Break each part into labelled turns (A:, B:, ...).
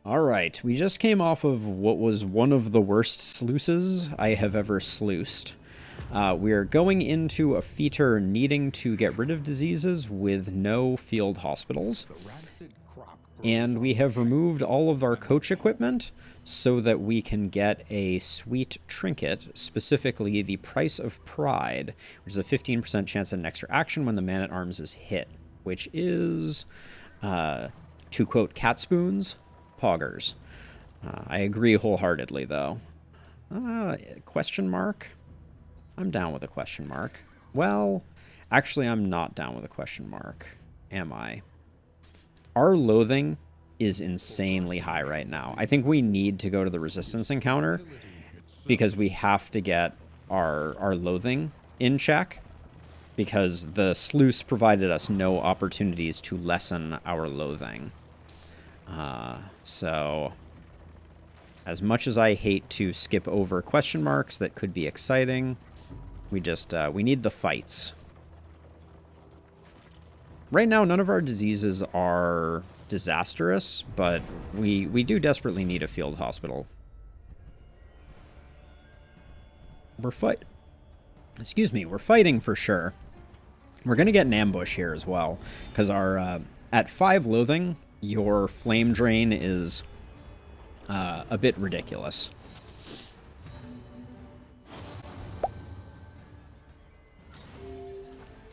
A: Alright, we just came off of what was one of the worst sluices I have ever sluiced. We're going into a feature needing to get rid of diseases with no field hospitals. And we have removed all of our coach equipment so that we can get a sweet trinket, specifically the Price of Pride, which is a 15% chance at an extra action when the man-at-arms is hit, which is, to quote Cat Spoons, poggers. I agree wholeheartedly, though. Question mark? I'm down with a question mark. Well, actually, I'm not down with a question mark. Am I? Our loathing is insanely high right now. I think we need to go to the resistance encounter because we have to get our loathing in check because the sluice provided us no opportunities to lessen our loathing. So, as much as I hate to skip over question marks that could be exciting, we need the fights. Right now, none of our diseases are disastrous, but we do desperately need a field hospital. We're fighting for sure. We're going to get an ambush here as well, because our, at 5 loathing, your flame drain is a bit ridiculous.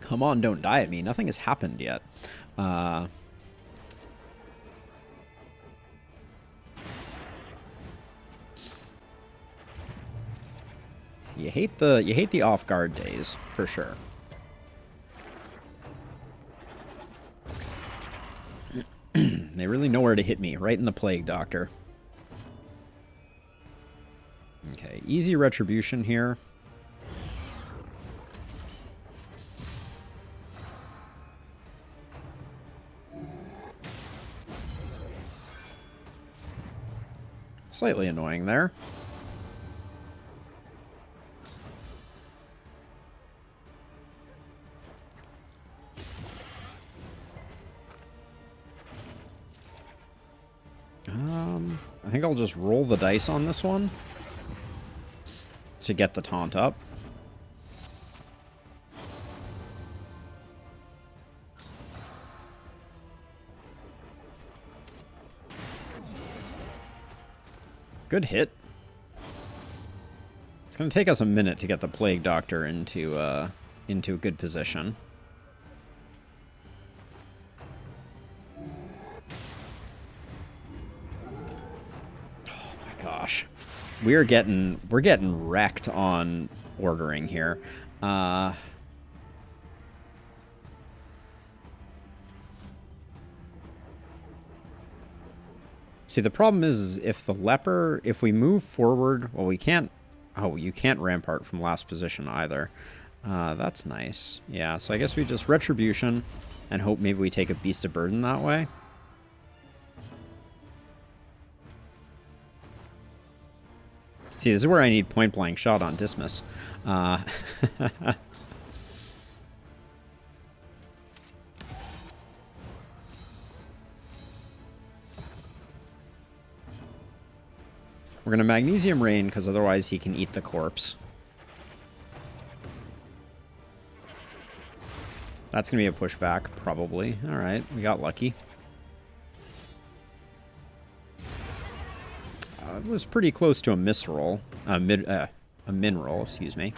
A: Come on, don't die at me. Nothing has happened yet. You hate the off-guard days, for sure. They really know where to hit me, right in the Plague Doctor. Okay, easy retribution here. Slightly annoying there. I think I'll just roll the dice on this one to get the taunt up. Good hit. It's going to take us a minute to get the Plague Doctor into a good position. Oh my gosh. We're getting wrecked on ordering here. See, the problem is if the leper, if we move forward, well, we can't. Oh, you can't rampart from last position either. That's nice. Yeah, so I guess we just retribution and hope maybe we take a beast of burden that way. See, this is where I need point blank shot on Dismas. We're going to Magnesium Rain, because otherwise he can eat the corpse. That's going to be a pushback, probably. Alright, we got lucky. It was pretty close to a misroll. A min roll, excuse me.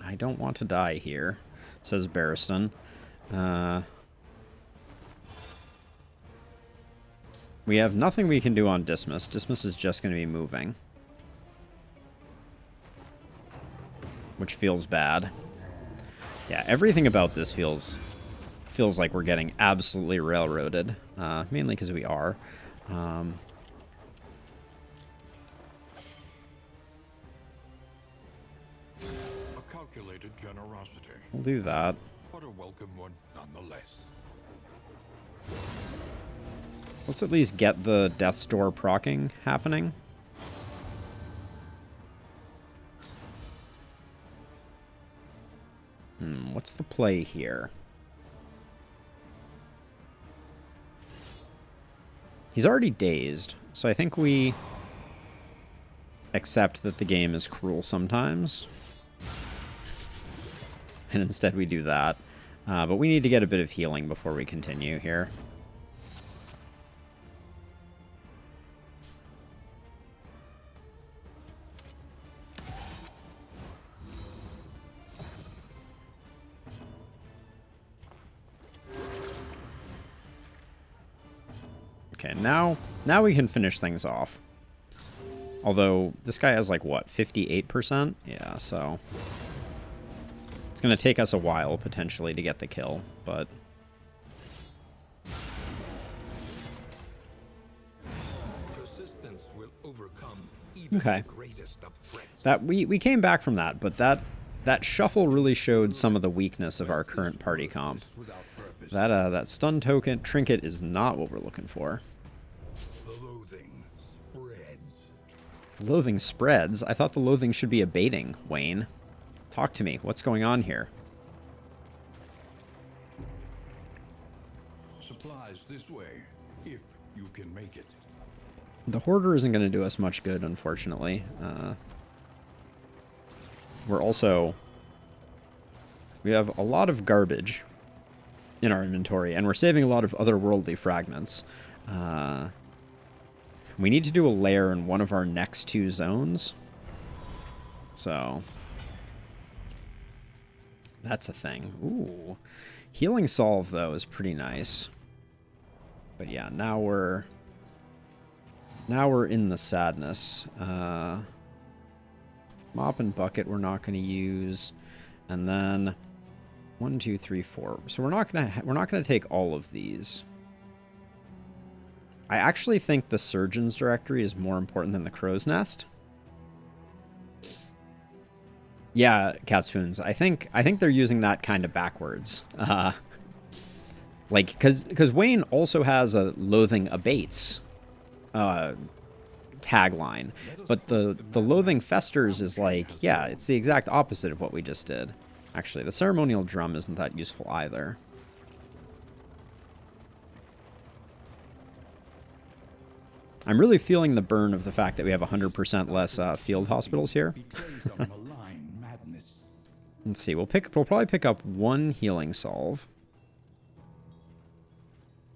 A: I don't want to die here, says Barristan. We have nothing we can do on Dismas. Dismas is just going to be moving. Which feels bad. Yeah, everything about this feels like we're getting absolutely railroaded. Mainly because we are. A
B: calculated generosity.
A: We'll do that.
B: But a welcome one nonetheless.
A: Let's at least get the Death's Door proccing happening. What's the play here? He's already dazed, so I think we accept that the game is cruel sometimes. And instead we do that. But we need to get a bit of healing before we continue here. Okay, now we can finish things off. Although, this guy has like, what, 58%? Yeah, so... It's going to take us a while, potentially, to get the kill, but...
B: Persistence will overcome even
A: Okay.
B: the greatest of threats.
A: That we came back from that, but that shuffle really showed some of the weakness of our current party comp.
B: Without purpose,
A: That stun token trinket is not what we're looking for.
B: the loathing spreads.
A: Loathing spreads? I thought the loathing should be abating, Wayne. Talk to me. What's going on here?
B: Supplies this way, if you can make it.
A: The Hoarder isn't going to do us much good, unfortunately. We have a lot of garbage in our inventory, and we're saving a lot of otherworldly fragments. We need to do a lair in one of our next 2 zones. So... that's a thing. Ooh. Healing Solve, though, is pretty nice. But yeah, now we're in the sadness. Mop and Bucket we're not going to use. And then 1, 2, 3, 4. So we're not gonna take all of these. I actually think the Surgeon's Directory is more important than the Crow's Nest. Yeah, Catspoons. I think they're using that kind of backwards. Like, because Wayne also has a Loathing Abates tagline, but the Loathing Festers is like, yeah, it's the exact opposite of what we just did. Actually, the Ceremonial Drum isn't that useful either. I'm really feeling the burn of the fact that we have 100% less field hospitals here.
B: Betrays a malign madness.
A: Let's see. We'll probably pick up 1 healing solve.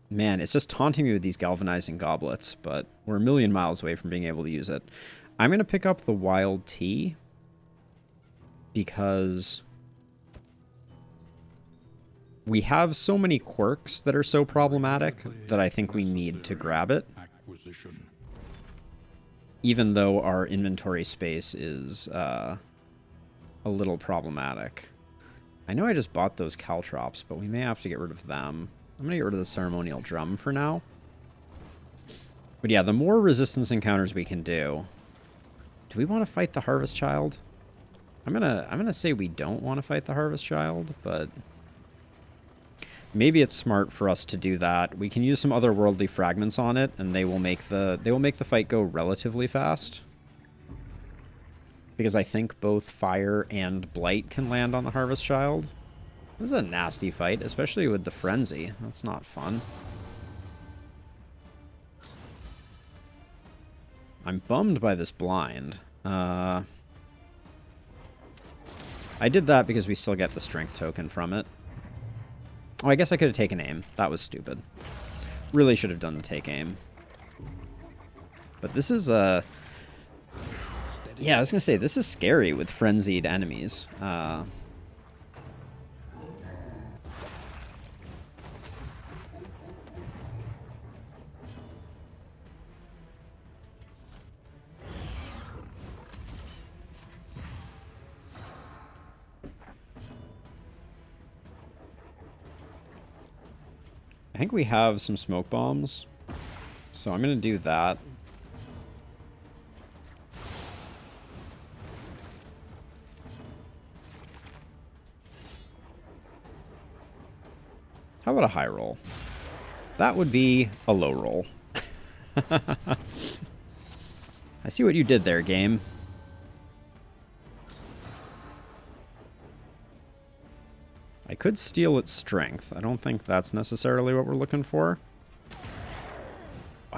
A: Man, it's just taunting me with these galvanizing goblets, but we're a million miles away from being able to use it. I'm going to pick up the wild tea because we have so many quirks that are so problematic that I think we need to grab it.
B: Acquisition.
A: Even though our inventory space is a little problematic. I know I just bought those caltrops, but we may have to get rid of them. I'm going to get rid of the Ceremonial Drum for now. But yeah, the more resistance encounters we can do... Do we want to fight the Harvest Child? I'm gonna say we don't want to fight the Harvest Child, but... maybe it's smart for us to do that. We can use some otherworldly fragments on it, and they will make the fight go relatively fast. Because I think both Fire and Blight can land on the Harvest Child. This is a nasty fight, especially with the Frenzy. That's not fun. I'm bummed by this blind. I did that because we still get the strength token from it. Oh, I guess I could have taken aim. That was stupid. Really should have done the take aim. But this is yeah, I was gonna say, this is scary with frenzied enemies. I think we have some smoke bombs, so I'm gonna do that. How about a high roll? That would be a low roll. I see what you did there, game. I could steal its strength. I don't think that's necessarily what we're looking for.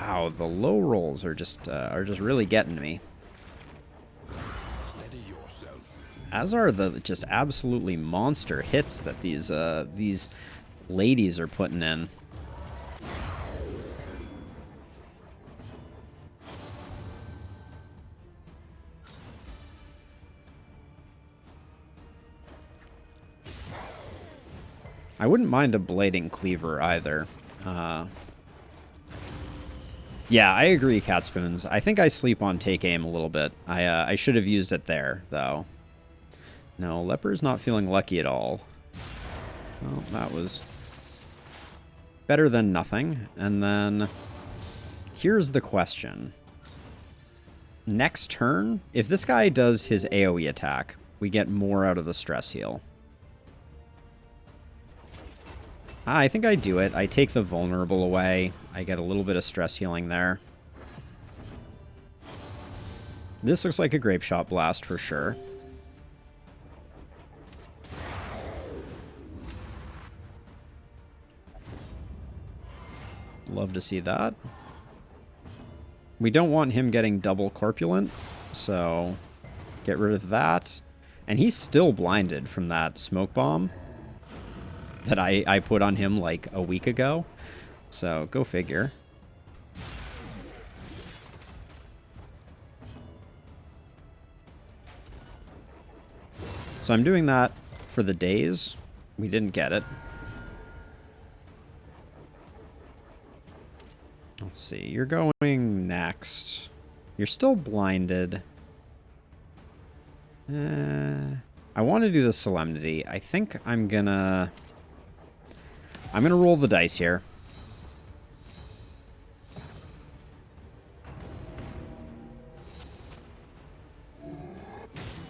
A: Wow, the low rolls are just really getting me.
B: Steady yourself.
A: As are the just absolutely monster hits that these ladies are putting in. I wouldn't mind a blading cleaver either. Yeah, I agree, Cat Spoons. I think I sleep on take aim a little bit. I should have used it there, though. No, Leper's not feeling lucky at all. Well, that was better than nothing. And then here's the question. Next turn, if this guy does his AoE attack, we get more out of the stress heal. I think I do it. I take the vulnerable away. I get a little bit of stress healing there. This looks like a grape shot blast for sure. Love to see that. We don't want him getting double corpulent, so get rid of that. And he's still blinded from that smoke bomb that I put on him like a week ago. So go figure. So I'm doing that for the days. We didn't get it. Let's see. You're going next. You're still blinded. I want to do the Solemnity. I think I'm gonna roll the dice here.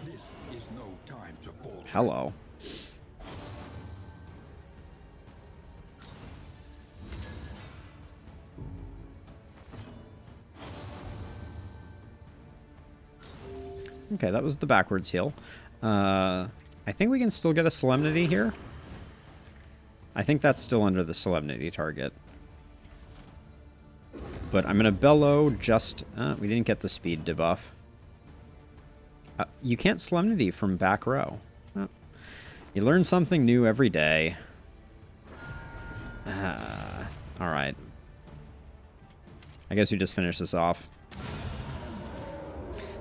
B: This is no time to bullshit.
A: Hello. Okay, that was the backwards heal. I think we can still get a Solemnity here. I think that's still under the Solemnity target. But I'm going to bellow just... we didn't get the speed debuff. You can't Solemnity from back row. Oh. You learn something new every day. Alright. I guess we just finish this off.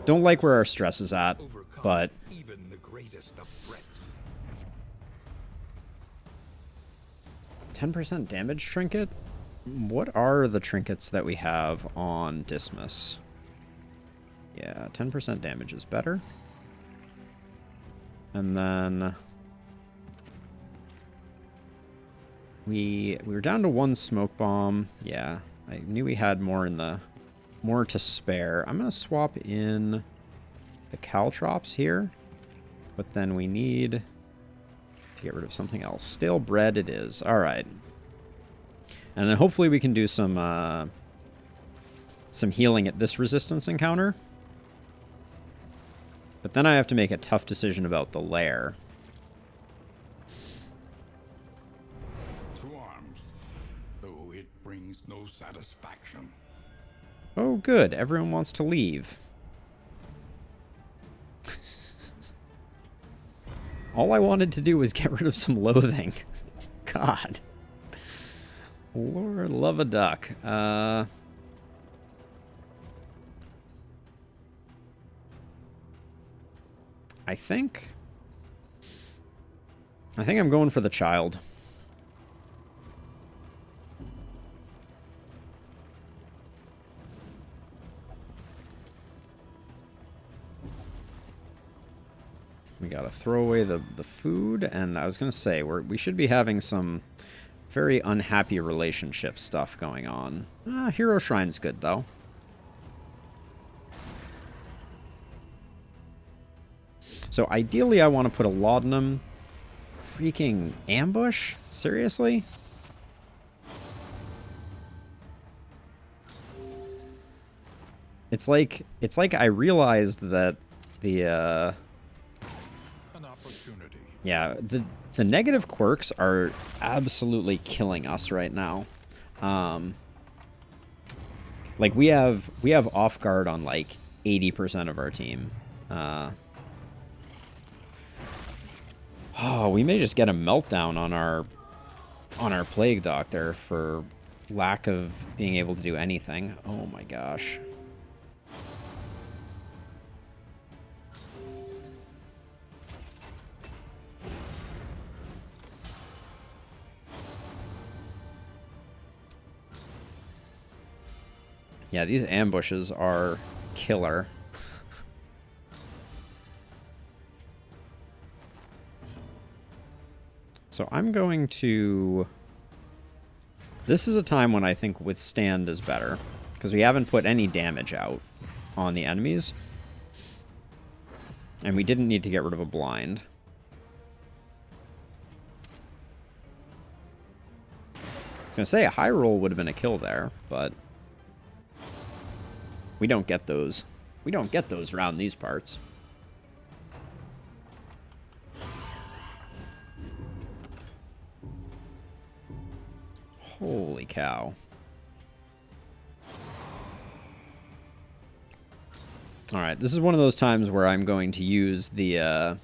A: Don't like where our stress is at, but...
B: Even the greatest of threats.
A: 10% damage trinket? What are the trinkets that we have on Dismas? Yeah, 10% damage is better. And then... We were down to one smoke bomb. Yeah, I knew we had more in the... More to spare. I'm going to swap in the caltrops here. But then we need to get rid of something else. Stale bread it is. All right. And then hopefully we can do some healing at this resistance encounter. But then I have to make a tough decision about the lair.
B: To arms, though it brings no satisfaction.
A: Oh, good. Everyone wants to leave. All I wanted to do was get rid of some loathing. God. Lord love a duck. I think I'm going for the child. We gotta throw away the food, and I was gonna say we should be having some very unhappy relationship stuff going on. Hero Shrine's good though. So ideally I want to put a laudanum. Freaking ambush? Seriously? It's like I realized that the
B: An opportunity.
A: yeah, the negative quirks are absolutely killing us right now. Okay, Like, we have off guard on, like, 80% of our team. Oh, we may just get a meltdown on our Plague Doctor for lack of being able to do anything. Oh my gosh. Yeah, these ambushes are killer. So I'm going to... This is a time when I think Withstand is better, because we haven't put any damage out on the enemies. And we didn't need to get rid of a blind. I was going to say a high roll would have been a kill there, but... We don't get those. We don't get those around these parts. Holy cow. Alright, this is one of those times where I'm going to use the, I'm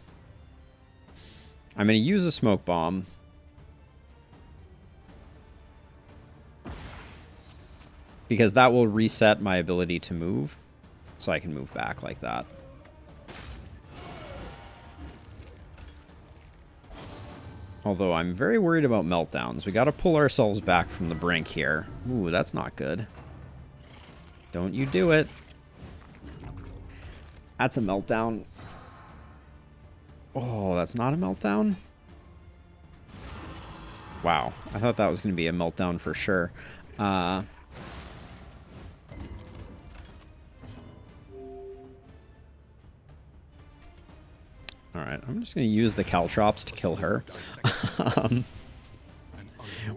A: going to use a smoke bomb. Because that will reset my ability to move. So I can move back like that. Although I'm very worried about meltdowns. We gotta pull ourselves back from the brink here. Ooh, that's not good. Don't you do it. That's a meltdown. Oh, that's not a meltdown? Wow. I thought that was gonna be a meltdown for sure. Alright, I'm just going to use the Caltrops to kill her.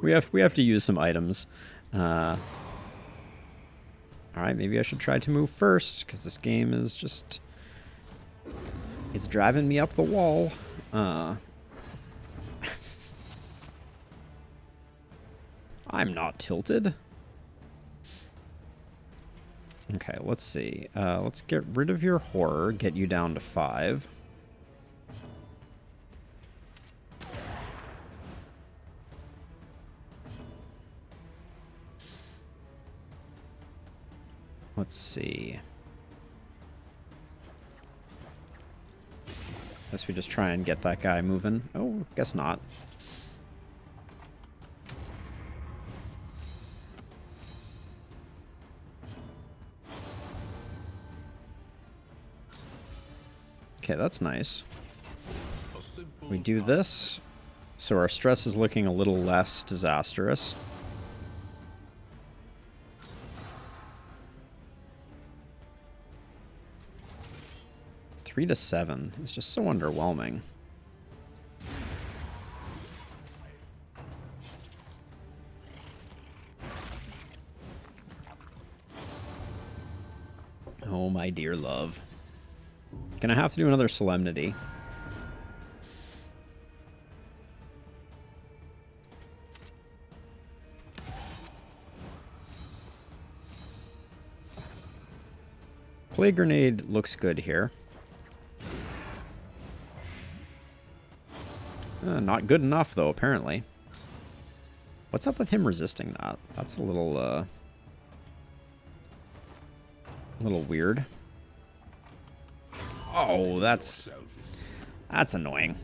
A: We have to use some items. Alright, maybe I should try to move first, because this game is just... It's driving me up the wall. I'm not tilted. Okay, let's see. Let's get rid of your horror, get you down to 5. Let's see. Guess we just try and get that guy moving. Oh, guess not. Okay, that's nice. We do this, so our stress is looking a little less disastrous. Three to 7 is just so underwhelming. Oh, my dear love. Gonna have to do another Solemnity. Plague Grenade looks good here. Not good enough, though, apparently. What's up with him resisting that? That's a little weird. Oh, that's annoying.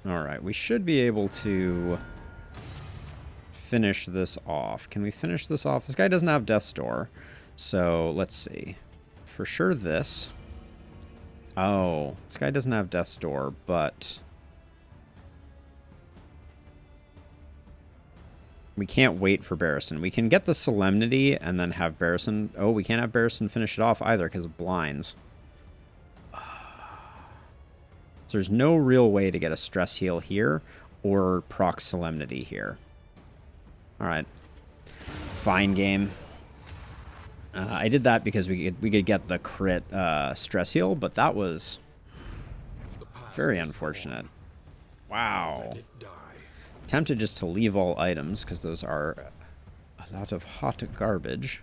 A: All right, we should be able to finish this off. Can we finish this off? This guy doesn't have Death's Door, so let's see. For sure this. Oh, this guy doesn't have Death's Door, but we can't wait for Barrison. We can get the Solemnity and then have Barrison. Oh, we can't have Barrison finish it off either because of blinds. So there's no real way to get a stress heal here or proc Solemnity here. All right. Fine game. I did that because we could get the crit stress heal, but that was very unfortunate. Wow.
B: Let it die.
A: Tempted just to leave all items because those are a lot of hot garbage.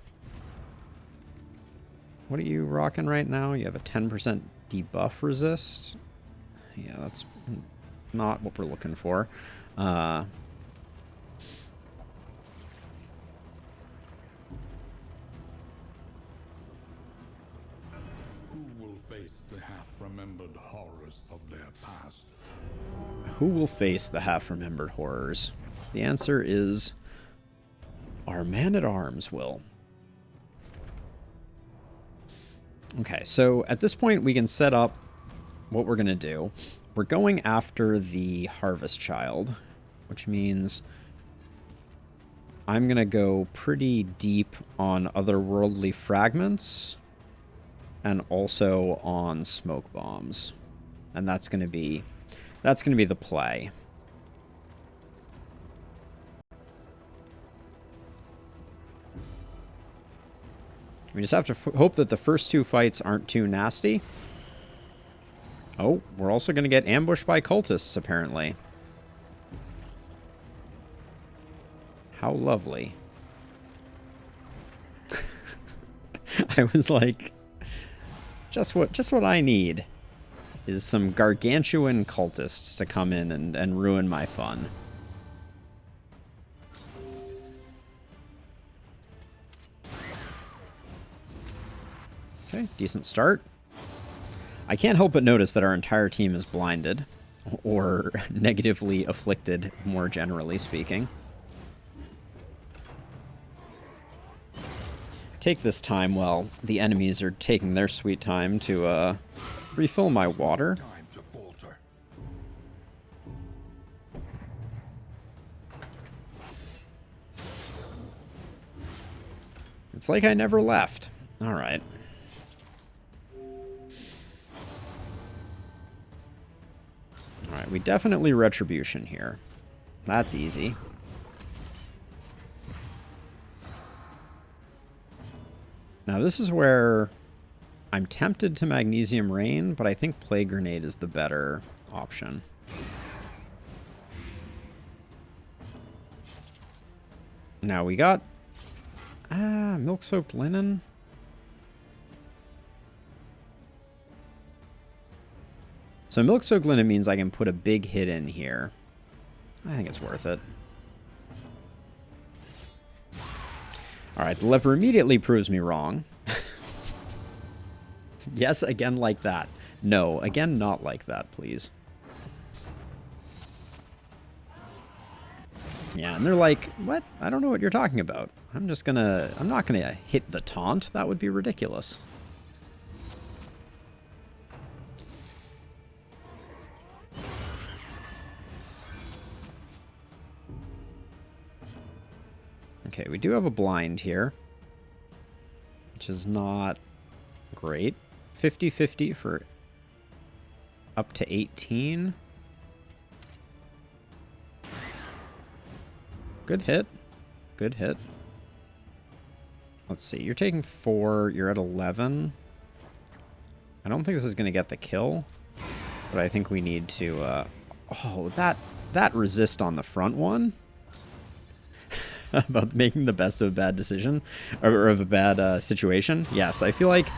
A: What are you rocking right now? You have a 10% debuff resist. Yeah, that's not what we're looking for.
B: Who will face the half-remembered horrors of their past?
A: Who will face the half-remembered horrors? The answer is our man-at-arms will. Okay, so at this point we can set up what we're going to do. We're going after the Harvest Child, which means I'm going to go pretty deep on otherworldly fragments and also on smoke bombs. And that's going to be the play. We just have to hope that the first two fights aren't too nasty. Oh, we're also going to get ambushed by cultists, apparently. How lovely. I was like, just what I need is some gargantuan cultists to come in and ruin my fun. Okay, decent start. I can't help but notice that our entire team is blinded, or negatively afflicted, more generally speaking. Take this time while the enemies are taking their sweet time to refill my water.
B: Time to falter.
A: It's like I never left. All right. All right, we definitely Retribution here. That's easy. Now this is where I'm tempted to Magnesium Rain, but I think Plague Grenade is the better option. Now we got Milk-Soaked Linen. So Milk-Soaked Linen means I can put a big hit in here. I think it's worth it. Alright, the leper immediately proves me wrong. Yes, again like that. No, again not like that, please. Yeah, and they're like, what? I don't know what you're talking about. I'm not gonna hit the taunt. That would be ridiculous. Okay, we do have a blind here, which is not great. 50-50 for up to 18. Good hit. Good hit. Let's see. You're taking 4. You're at 11. I don't think this is going to get the kill, but I think we need to... oh, that resist on the front one? About making the best of a bad decision, or of a bad situation. Yes, I feel like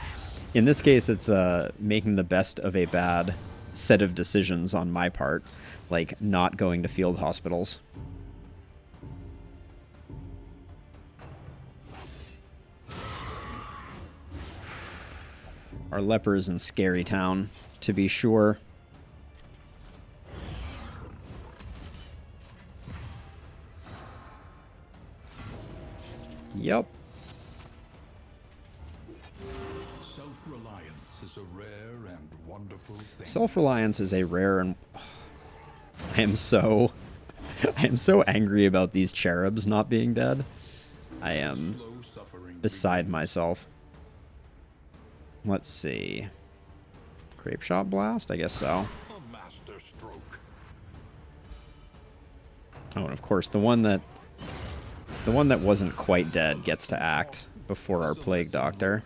A: in this case it's making the best of a bad set of decisions on my part, like not going to field hospitals. Our leper is in Scary Town, to be sure. Yep.
B: Self-reliance is a rare and wonderful thing.
A: Self-reliance is a rare and... I am so angry about these cherubs not being dead. I am beside myself. Let's see. Grape Shot Blast? I guess so.
B: A master stroke.
A: Oh, and of course, the one that wasn't quite dead gets to act. before our Plague Doctor,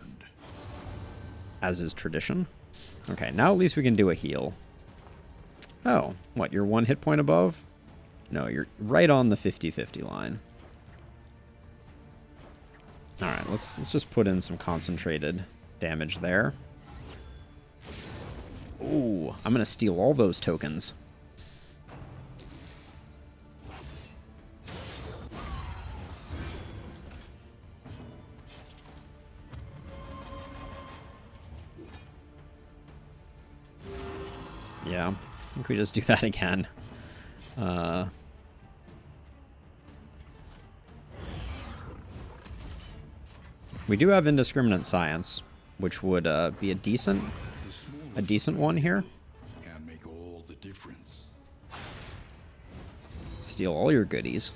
A: as is tradition. Okay, now at least we can do a heal. Oh, what, you're 1 hit point above? No, you're right on the 50-50 line. Alright, let's just put in some concentrated damage there. Ooh, I'm gonna steal all those tokens. Yeah, I think we just do that again. We do have indiscriminate science, which would be a decent one here.
B: Can make all the difference.
A: Steal all your goodies.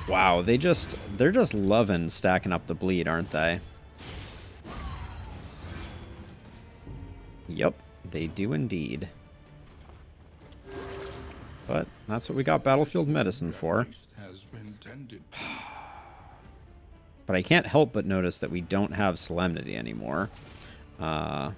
A: Wow, they're just loving stacking up the bleed, aren't they? Yep, they do indeed. But that's what we got Battlefield Medicine for.
B: Has been tended.
A: But I can't help but notice that we don't have Solemnity anymore. I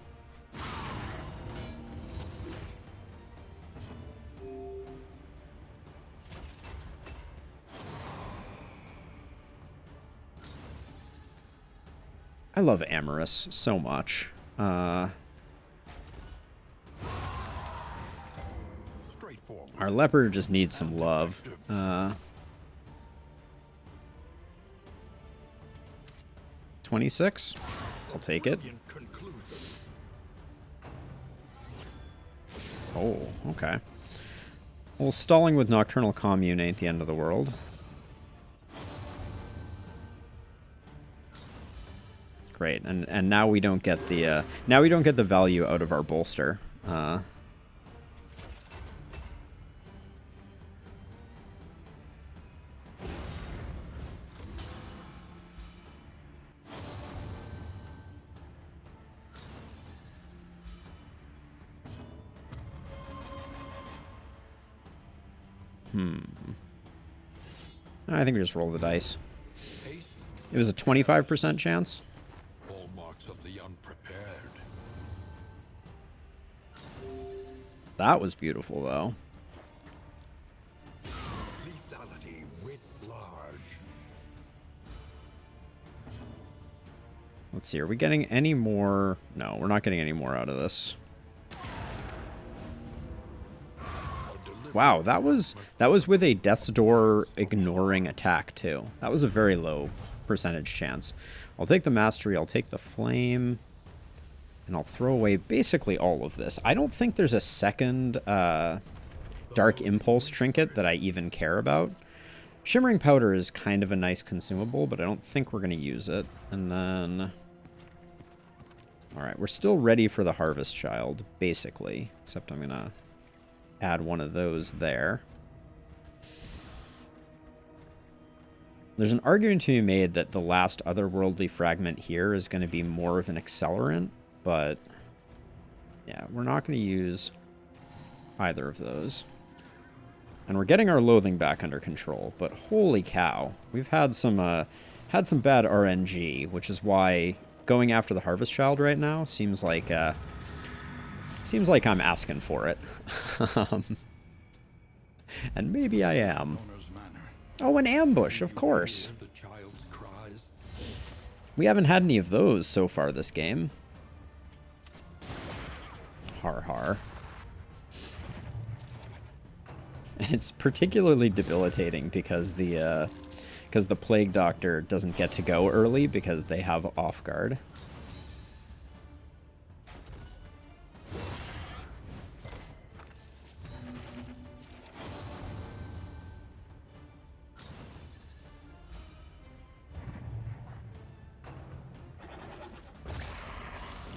A: love Amorous so much. Our leopard just needs some love. 26? I'll take it. Oh, okay. Well, stalling with Nocturnal Commune ain't the end of the world. Great, and now we don't get the value out of our bolster. I think we just roll the dice. It was a 25% chance.
B: Hallmarks of the unprepared.
A: That was beautiful, though.
B: Lethality writ large.
A: Let's see, are we getting any more? No, we're not getting any more out of this. Wow, that was with a Death's Door ignoring attack, too. That was a very low percentage chance. I'll take the Mastery, I'll take the Flame, and I'll throw away basically all of this. I don't think there's a second Dark Impulse trinket that I even care about. Shimmering Powder is kind of a nice consumable, but I don't think we're going to use it. And then... Alright, we're still ready for the Harvest Child, basically. Except I'm going to add one of those there. There's an argument to be made that the last otherworldly fragment here is going to be more of an accelerant, but yeah, we're not going to use either of those. And we're getting our loathing back under control, but holy cow, we've had some bad RNG, which is why going after the Harvest Child right now seems like I'm asking for it. And maybe I am. Oh, an ambush, of course. We haven't had any of those so far this game. Har har. And it's particularly debilitating because the Plague Doctor doesn't get to go early because they have off guard.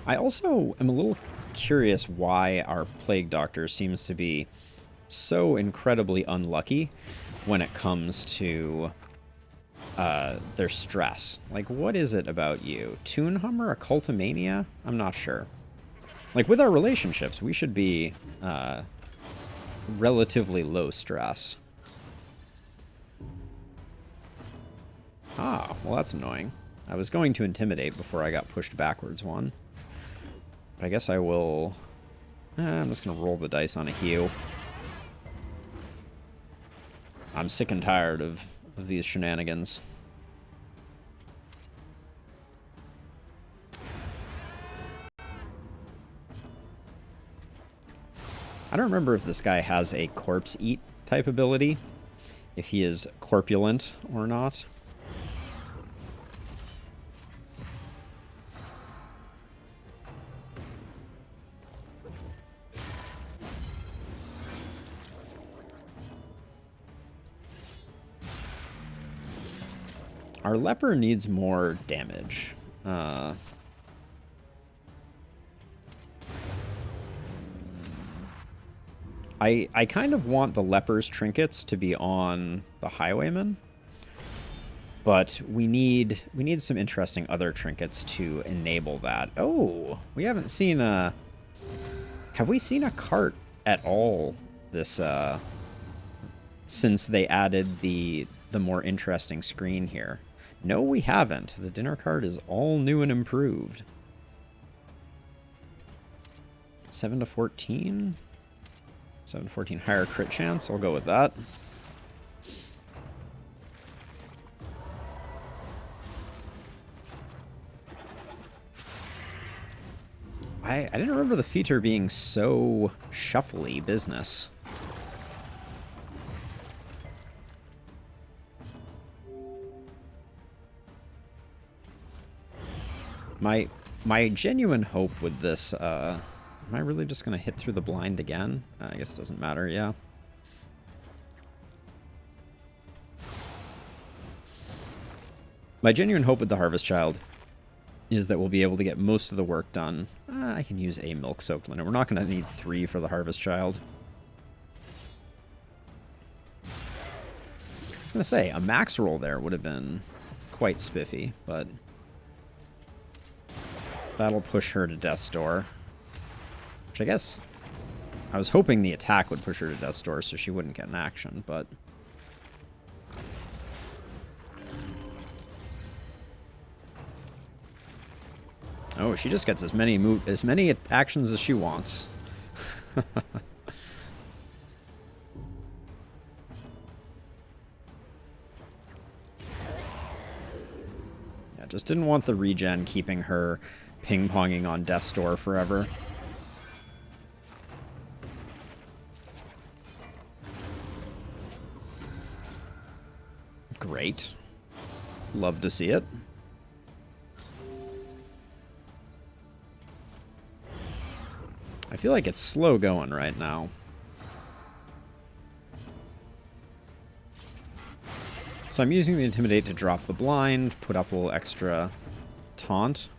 A: I also am a little curious why our Plague Doctor seems to be so incredibly unlucky when it comes to their stress. Like, what is it about you? Toon Hummer, Occultomania? I'm not sure. Like, with our relationships, we should be relatively low stress. Ah, well that's annoying. I was going to intimidate before I got pushed backwards one. But I guess I will... I'm just going to roll the dice on a heal. I'm sick and tired of these shenanigans. I don't remember if this guy has a corpse eat type ability, if he is corpulent or not. Our leper needs more damage. I kind of want the leper's trinkets to be on the highwayman, but we need some interesting other trinkets to enable that. Oh, we haven't seen a... Have we seen a cart at all this since they added the more interesting screen here? No, we haven't. The dinner cart is all new and improved. 7 to 14. 7 to 14 higher crit chance. I'll go with that. I didn't remember the feature being so shuffly business. My genuine hope with this, am I really just going to hit through the blind again? I guess it doesn't matter, yeah. My genuine hope with the Harvest Child is that we'll be able to get most of the work done. I can use a milk-soaked linen. We're not going to need 3 for the Harvest Child. I was going to say, a max roll there would have been quite spiffy, but that'll push her to Death's Door. Which I guess I was hoping the attack would push her to Death's Door so she wouldn't get an action, but... Oh, she just gets as many actions as she wants. Yeah, just didn't want the regen keeping her ping-ponging on Death's Door forever. Great. Love to see it. I feel like it's slow going right now. So I'm using the Intimidate to drop the blind, put up a little extra taunt.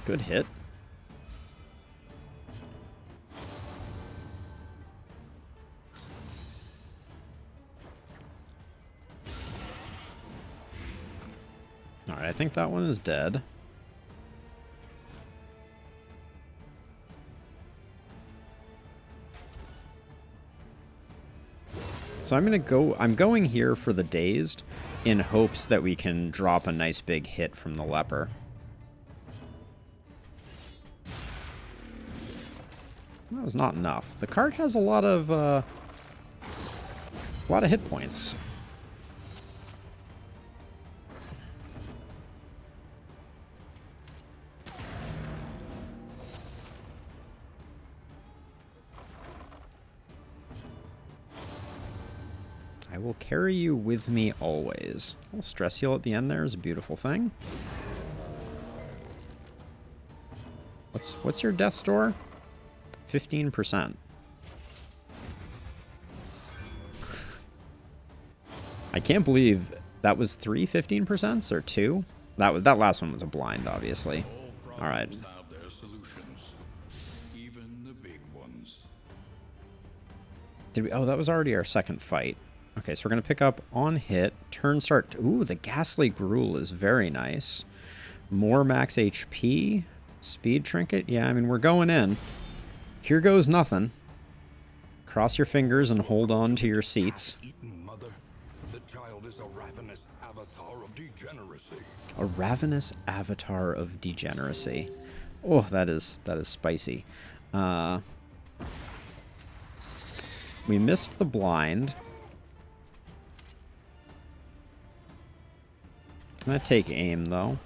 A: Good hit. Alright, I think that one is dead. So I'm going here for the Dazed in hopes that we can drop a nice big hit from the leper. That was not enough. The card has a lot of hit points. I will carry you with me always. A little stress heal at the end there is a beautiful thing. What's your Death's Door? 15%. I can't believe that was 3 15% or 2? That last one was a blind, obviously. All right.
B: Have their solutions, even the big ones.
A: Did we? Oh, that was already our second fight. Okay, so we're gonna pick up on hit, turn start. Ooh, the Ghastly Gruel is very nice. More max HP, speed trinket. Yeah, I mean we're going in. Here goes nothing. Cross your fingers and hold on to your seats.
B: Eaten mother. The child is a ravenous avatar of degeneracy.
A: A ravenous avatar of degeneracy. Oh, that is spicy. We missed the blind. I'm gonna take aim though.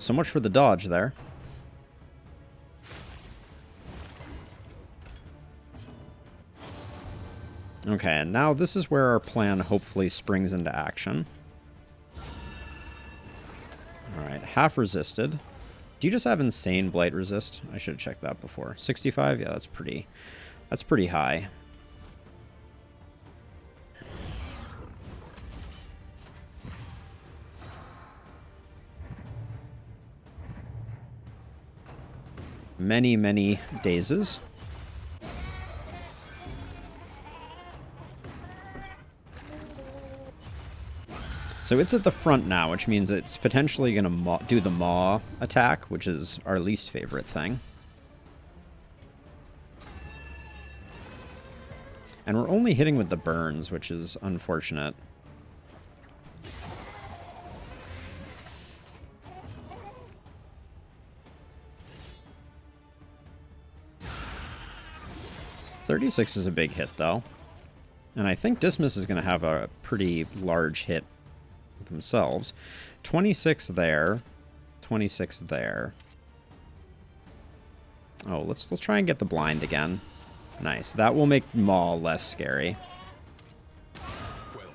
A: So much for the dodge there. Okay, and now this is where our plan hopefully springs into action. Alright, half resisted. Do you just have insane blight resist? I should have checked that before. 65? Yeah, that's pretty high. Many, many dazes. So it's at the front now, which means it's potentially going to do the maw attack, which is our least favorite thing. And we're only hitting with the burns, which is unfortunate. $36 is a big hit, though. And I think Dismas is going to have a pretty large hit themselves. 26 there. 26 there. Oh, let's try and get the blind again. Nice. That will make Maw less scary.
B: Well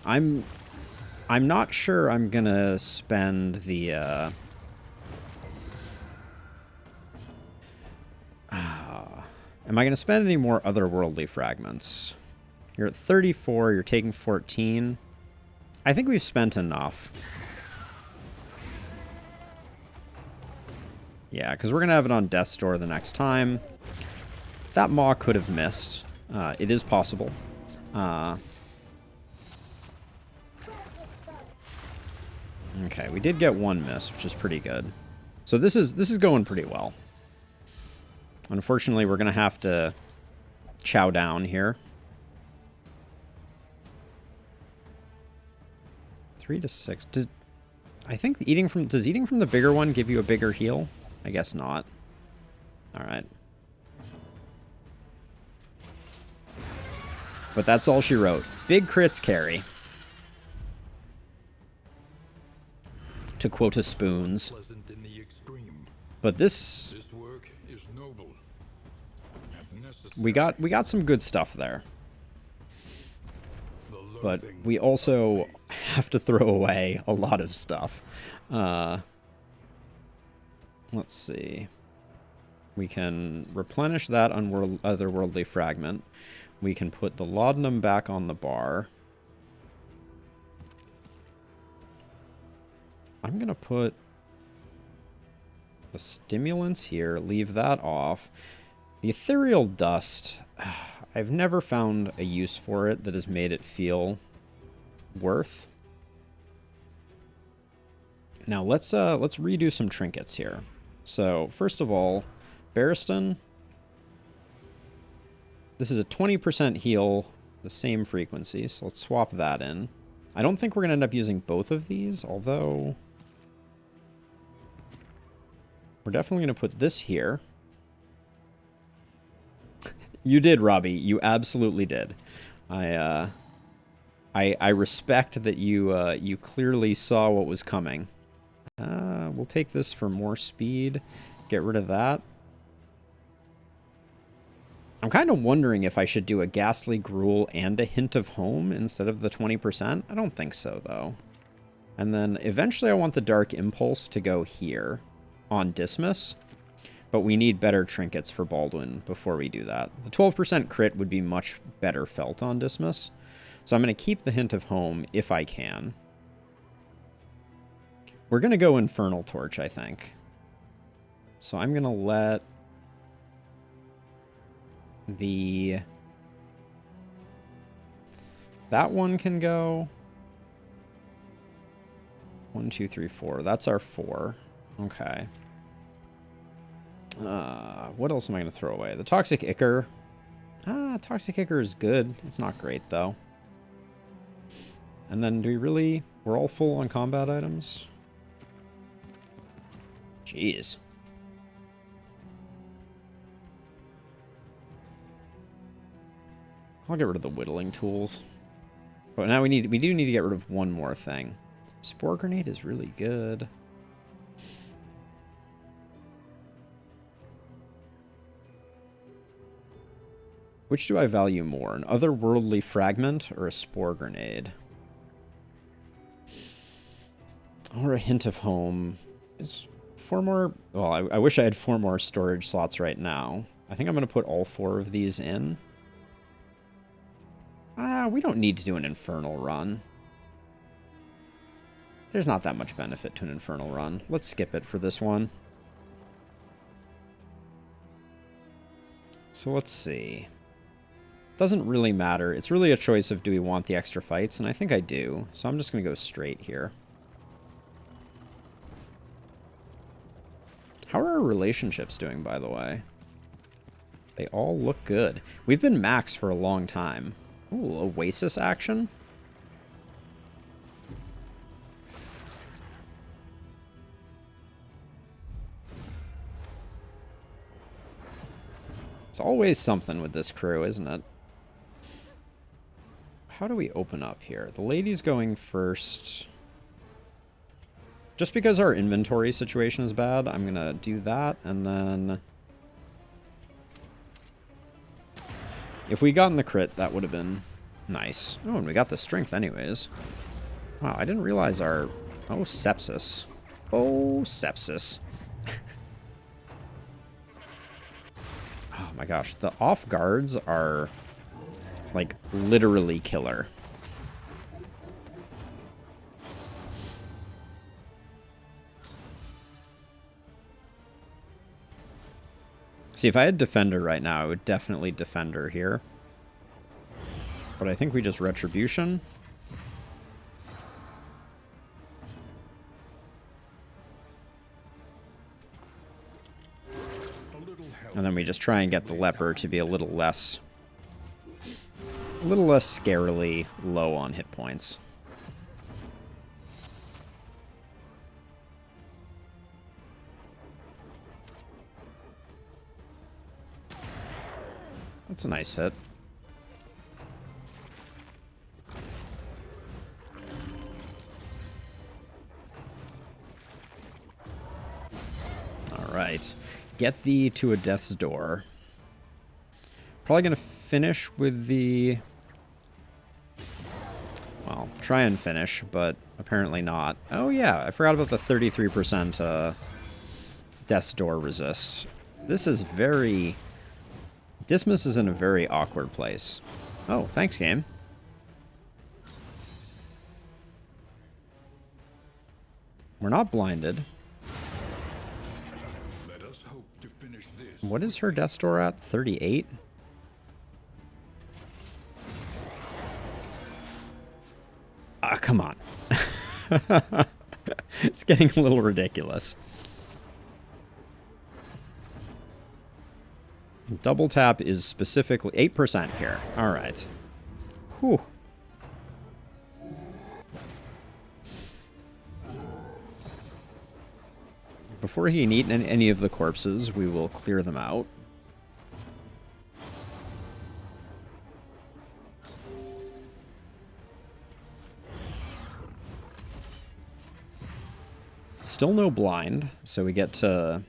B: done.
A: I'm not sure I'm gonna spend the am I gonna spend any more otherworldly fragments? You're at 34, you're taking 14. I think we've spent enough. Yeah, because we're going to have it on Death's Door the next time. That Maw could have missed. It is possible. Okay, we did get one miss, which is pretty good. So this is going pretty well. Unfortunately, we're going to have to chow down here. 3 to 6. Does eating from the bigger one give you a bigger heal? I guess not. All right. But that's all she wrote. Big crits carry. To quote a Spoons.
B: Pleasant in the extreme.
A: But this
B: work is noble and necessary.
A: we got some good stuff there. But we also have to throw away a lot of stuff. Let's see. We can replenish that otherworldly fragment. We can put the laudanum back on the bar. I'm going to put the stimulants here, leave that off. The ethereal dust, I've never found a use for it that has made it feel worth. Now let's redo some trinkets here. So first of all, Barristan. This is a 20% heal, the same frequency, so let's swap that in. I don't think we're going to end up using both of these, although we're definitely going to put this here. You did, Robbie. You absolutely did. I respect that you clearly saw what was coming. We'll take this for more speed. Get rid of that. I'm kind of wondering if I should do a Ghastly Gruel and a Hint of Home instead of the 20%. I don't think so, though. And then eventually I want the Dark Impulse to go here on Dismas. But we need better trinkets for Baldwin before we do that. The 12% crit would be much better felt on Dismas. So I'm going to keep the Hint of Home if I can. We're going to go Infernal Torch, I think. So I'm going to let that one can go. 1, 2, 3, 4. That's our 4. Okay. What else am I going to throw away? The Toxic Ichor. Toxic Ichor is good. It's not great, though. And then do we really... We're all full on combat items? Jeez. I'll get rid of the whittling tools. But now we do need to get rid of one more thing. Spore Grenade is really good. Which do I value more, an otherworldly fragment or a Spore Grenade? Or a Hint of Home. Is 4 more... Well, I wish I had 4 more storage slots right now. I think I'm going to put all 4 of these in. We don't need to do an Infernal run. There's not that much benefit to an Infernal run. Let's skip it for this one. So let's see. Doesn't really matter. It's really a choice of do we want the extra fights, and I think I do. So I'm just going to go straight here. How are our relationships doing, by the way? They all look good. We've been max for a long time. Ooh, Oasis action? It's always something with this crew, isn't it? How do we open up here? The lady's going first. Just because our inventory situation is bad, I'm gonna do that, and then... If we gotten the crit, that would have been nice. Oh, and we got the strength anyways. Wow, I didn't realize our... Oh, sepsis. Oh, sepsis. Oh my gosh, the off guards are, like, literally killer. See, if I had Defender right now, I would definitely Defender here. But I think we just Retribution. And then we just try and get the Leper to be a little less scarily low on hit points. That's a nice hit. All right. Get thee to a death's door. Probably going to finish with the... Well, try and finish, but apparently not. Oh yeah, I forgot about the 33% death's door resist. This is very... Dismas is in a very awkward place. Oh, thanks, game. We're not blinded.
B: Let us hope to finish this.
A: What is her death door at? 38? Come on. It's getting a little ridiculous. Double tap is specifically 8% here. All right. Whew. Before he can eat any of the corpses, we will clear them out. Still no blind, so we get to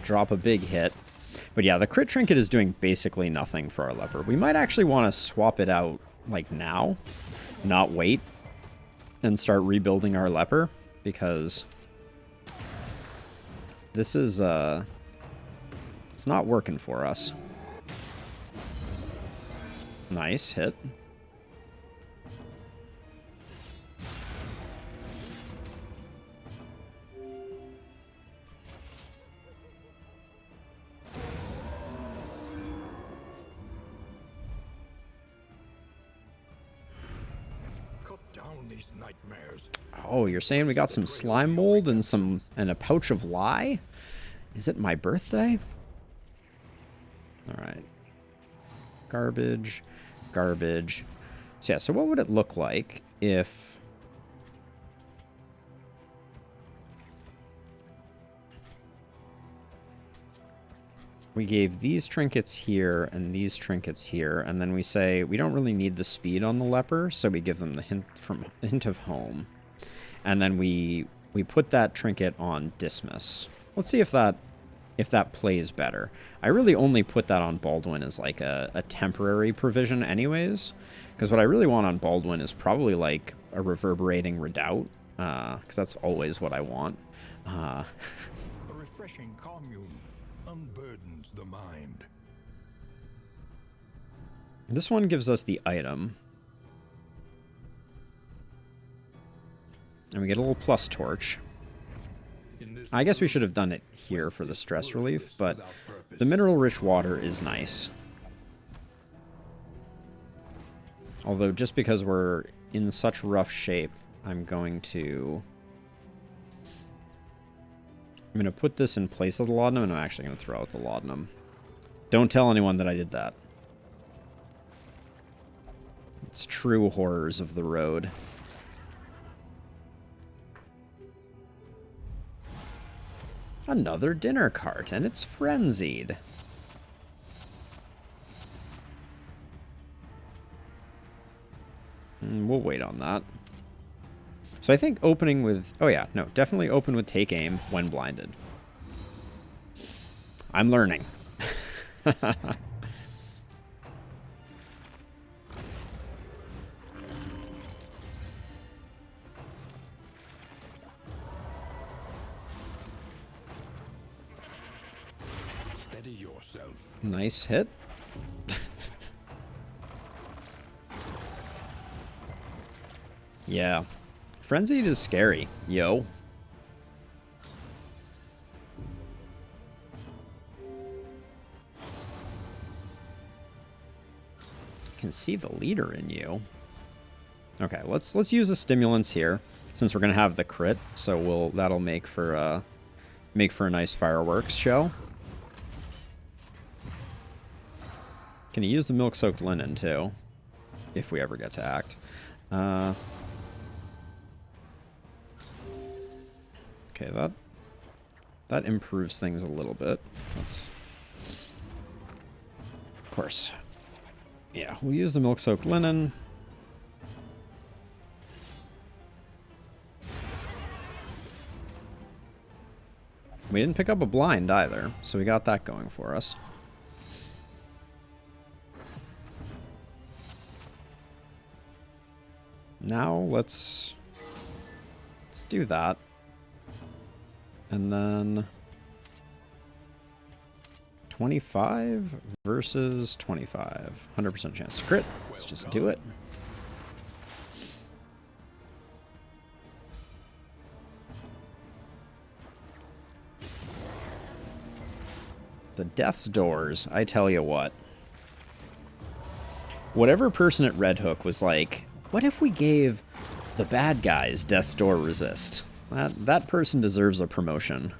A: drop a big hit. But yeah, the crit trinket is doing basically nothing for our leper. We might actually want to swap it out, like, now. Not wait. And start rebuilding our leper. Because this is, it's not working for us. Nice hit.
B: these nightmares.
A: Oh, you're saying we got some slime mold and a pouch of lye? Is it my birthday? All right. Garbage, garbage. So yeah, so what would it look like if we gave these trinkets here and these trinkets here, and then we say we don't really need the speed on the leper, so we give them the hint of home. And then we put that trinket on Dismas. Let's see if that plays better. I really only put that on Baldwin as like a temporary provision anyways, because what I really want on Baldwin is probably like a reverberating redoubt, because that's always what I want.
B: A refreshing commune unburdens the mind.
A: This one gives us the item. And we get a little plus torch. I guess we should have done it here for the stress relief, but the mineral-rich water is nice. Although, just because we're in such rough shape, I'm going to put this in place of the laudanum, and I'm actually going to throw out the laudanum. Don't tell anyone that I did that. It's true horrors of the road. Another dinner cart, and it's frenzied. We'll wait on that. So I think opening with... Oh yeah, no, definitely open with take aim when blinded. I'm learning.
B: Steady yourself.
A: Nice hit. Yeah. Frenzied is scary, yo. Can see the leader in you. Okay, let's use the stimulants here since we're gonna have the crit, so that'll make for a nice fireworks show. Can you use the milk-soaked linen too, if we ever get to act? Okay, that improves things a little bit. Of course. Yeah, we'll use the milk-soaked linen. We didn't pick up a blind either, so we got that going for us. Now let's do that. And then 25 versus 25. 100% chance to crit. Let's just do it. The Death's Doors, I tell you what. Whatever person at Red Hook was like, what if we gave the bad guys Death's Door resist? That person deserves a promotion.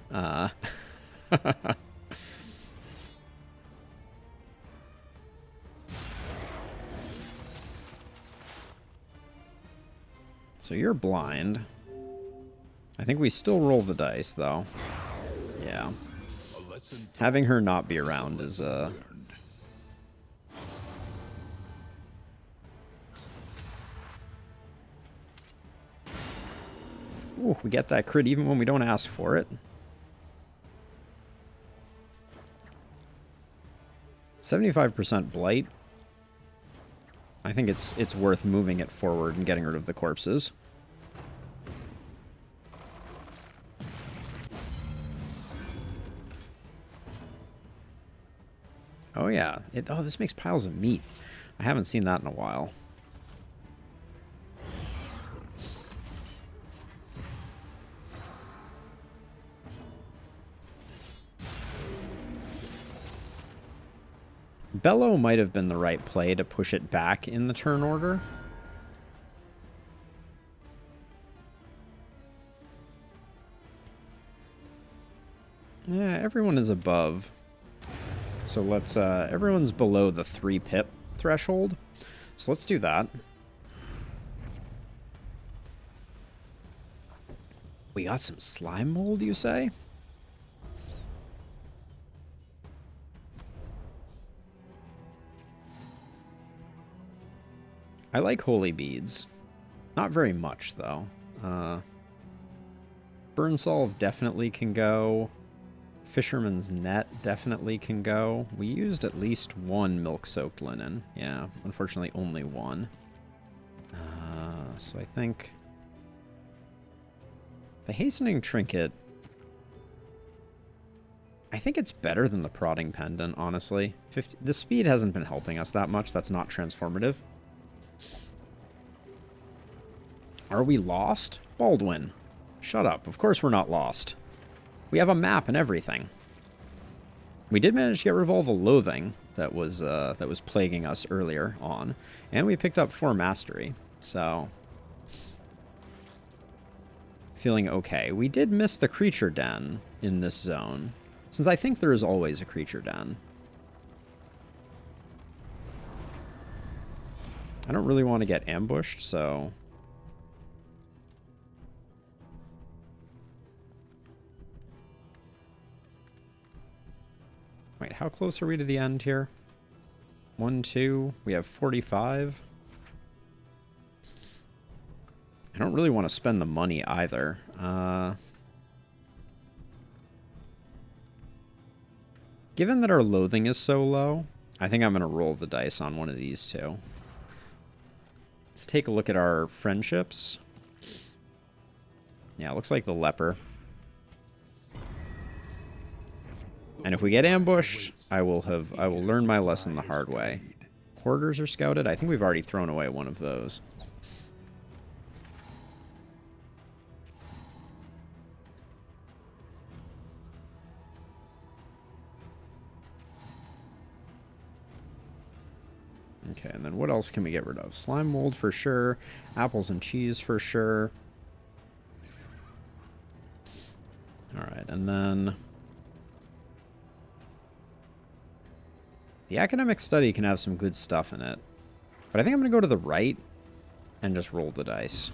A: So you're blind. I think we still roll the dice, though. Yeah. Having her not be around is, Ooh, we get that crit even when we don't ask for it. 75% blight. I think it's worth moving it forward and getting rid of the corpses. Oh yeah. Oh, this makes piles of meat. I haven't seen that in a while. Bellow might have been the right play to push it back in the turn order. Yeah, everyone is above. So let's, everyone's below the 3 pip threshold. So let's do that. We got some slime mold, you say? I like holy beads. Not very much, though. Burn Solve definitely can go. Fisherman's Net definitely can go. We used at least 1 milk-soaked linen. Yeah, unfortunately only 1. So I think... the Hastening Trinket... I think it's better than the Prodding Pendant, honestly. The speed hasn't been helping us that much. That's not transformative. Are we lost? Baldwin. Shut up. Of course we're not lost. We have a map and everything. We did manage to get Revolve of Loathing that was plaguing us earlier on. And we picked up 4 Mastery. So... feeling okay. We did miss the Creature Den in this zone. Since I think there is always a Creature Den. I don't really want to get ambushed, so... wait, how close are we to the end here? 1, 2. We have 45. I don't really want to spend the money either. Given that our loathing is so low, I think I'm going to roll the dice on one of these two. Let's take a look at our friendships. Yeah, it looks like the leper. And if we get ambushed, I will learn my lesson the hard way. Hoarders are scouted. I think we've already thrown away one of those. Okay, and then what else can we get rid of? Slime mold for sure. Apples and cheese for sure. Alright, and then... the academic study can have some good stuff in it. But I think I'm going to go to the right and just roll the dice.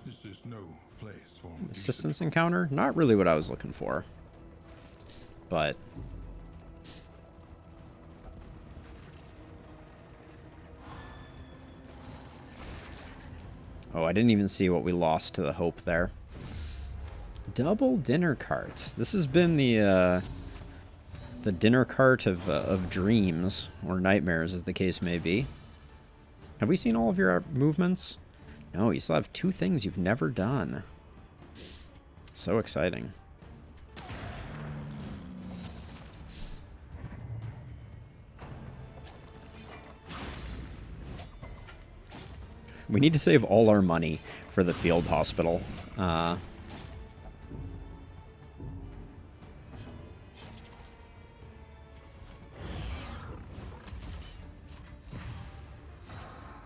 B: This is no place for
A: Assistance encounter? Not really what I was looking for. But... oh, I didn't even see what we lost to the hope there. Double dinner carts. This has been the dinner cart of dreams, or nightmares as the case may be. Have we seen all of your movements? No, you still have 2 things you've never done. So exciting. We need to save all our money for the field hospital.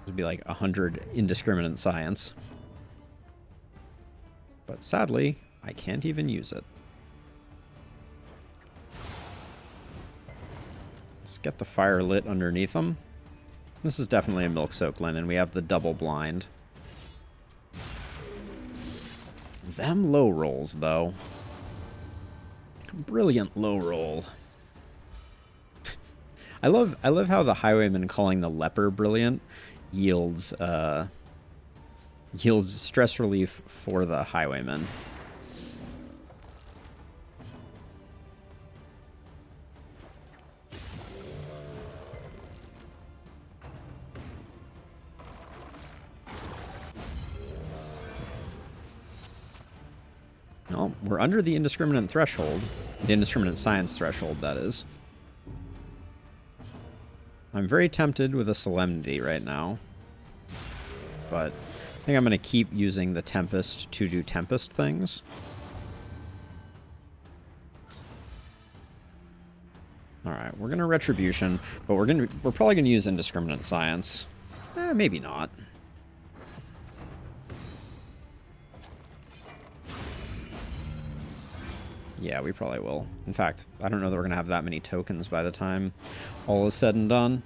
A: It'd be like 100 indiscriminate science. But sadly, I can't even use it. Let's get the fire lit underneath them. This is definitely a milk-soaked linen. We have the double blind. Them low rolls, though. Brilliant low roll. I love how the highwayman calling the leper brilliant yields stress relief for the highwayman. Well, we're under the indiscriminate threshold. The indiscriminate science threshold, that is. I'm very tempted with a Solemnity right now. But I think I'm going to keep using the Tempest to do Tempest things. Alright, we're going to Retribution, but we're probably going to use Indiscriminate Science. Maybe not. Yeah, we probably will. In fact, I don't know that we're going to have that many tokens by the time all is said and done.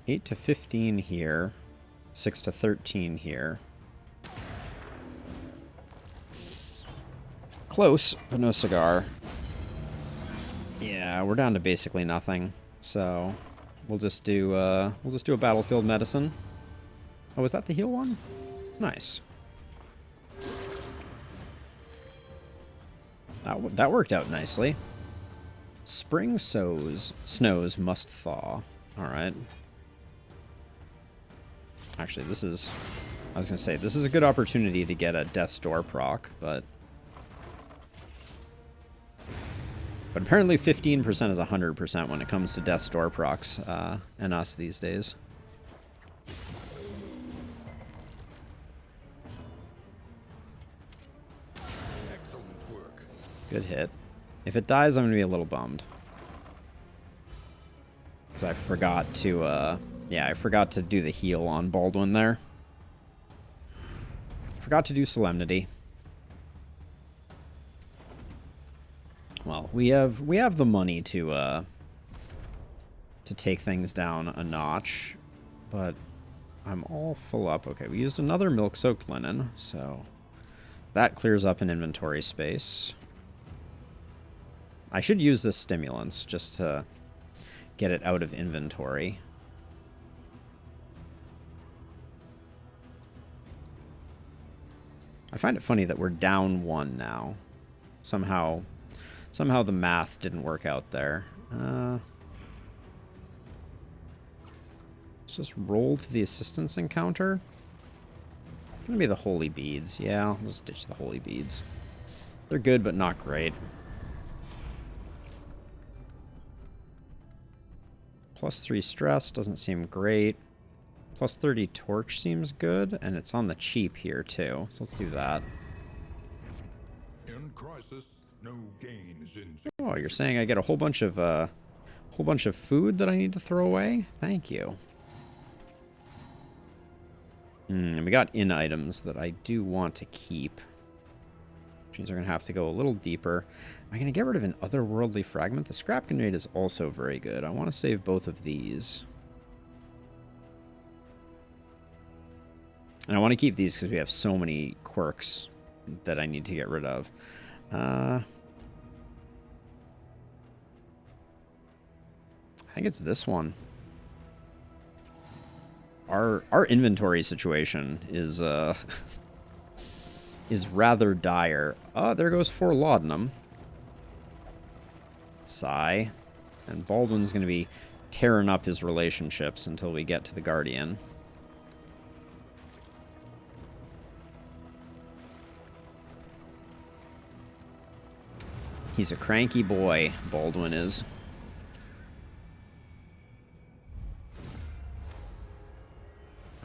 A: $8 to 15 here. 6 to 13 here. Close, but no cigar. Yeah, we're down to basically nothing. So we'll just do a battlefield medicine. Oh, was that the heal one? Nice. That worked out nicely. Spring snows must thaw. All right. Actually, I was gonna say this is a good opportunity to get a Death's Door proc, but apparently 15% is 100% when it comes to Death's Door procs and us these days.
B: Excellent work.
A: Good hit. If it dies, I'm gonna be a little bummed because I forgot to I forgot to do the heal on Baldwin there. Forgot to do Solemnity. Well, we have the money to take things down a notch, but I'm all full up. Okay, we used another milk-soaked linen, so that clears up an inventory space. I should use this stimulants just to get it out of inventory. I find it funny that we're down 1 now. Somehow the math didn't work out there. Let's just roll to the assistance encounter. Gonna be the holy beads. Yeah, I'll just ditch the holy beads. They're good, but not great. +3 stress doesn't seem great. +30 torch seems good, and it's on the cheap here too. So let's do that.
B: In crisis, no gain is in.
A: Oh, you're saying I get a whole bunch of food that I need to throw away? Thank you. And we got in items that I do want to keep. Which means we're gonna have to go a little deeper. Am I gonna get rid of an otherworldly fragment? The scrap grenade is also very good. I want to save both of these. And I want to keep these because we have so many quirks that I need to get rid of. I think it's this one. Our inventory situation is is rather dire. Oh, there goes 4 laudanum. Sigh. And Baldwin's going to be tearing up his relationships until we get to the Guardian. He's a cranky boy, Baldwin is.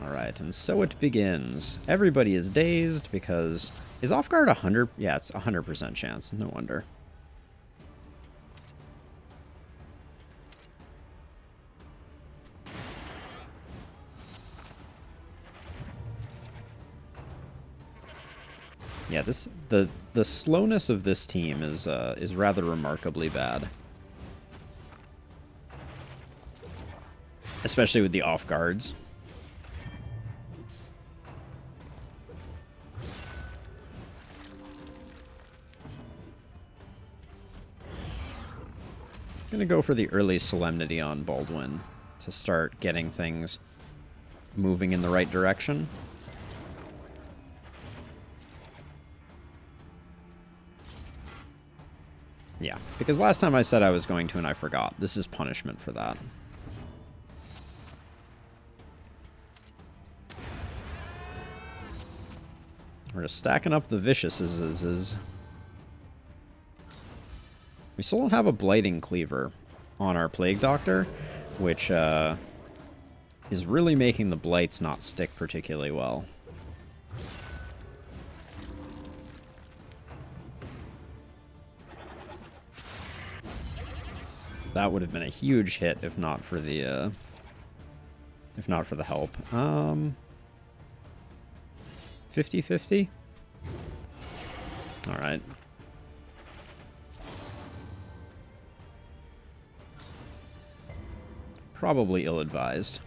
A: Alright, and so it begins. Everybody is dazed because... Is off guard 100? Yeah, it's 100% chance. No wonder. Yeah, the slowness of this team is rather remarkably bad. Especially with the off guards. I'm gonna go for the early Solemnity on Baldwin to start getting things moving in the right direction. Yeah, because last time I said I was going to and I forgot. This is punishment for that. We're just stacking up the viciouses. We still don't have a Blighting Cleaver on our Plague Doctor, which is really making the blights not stick particularly well. That would have been a huge hit if not for the help. 50-50? All right. Probably ill-advised.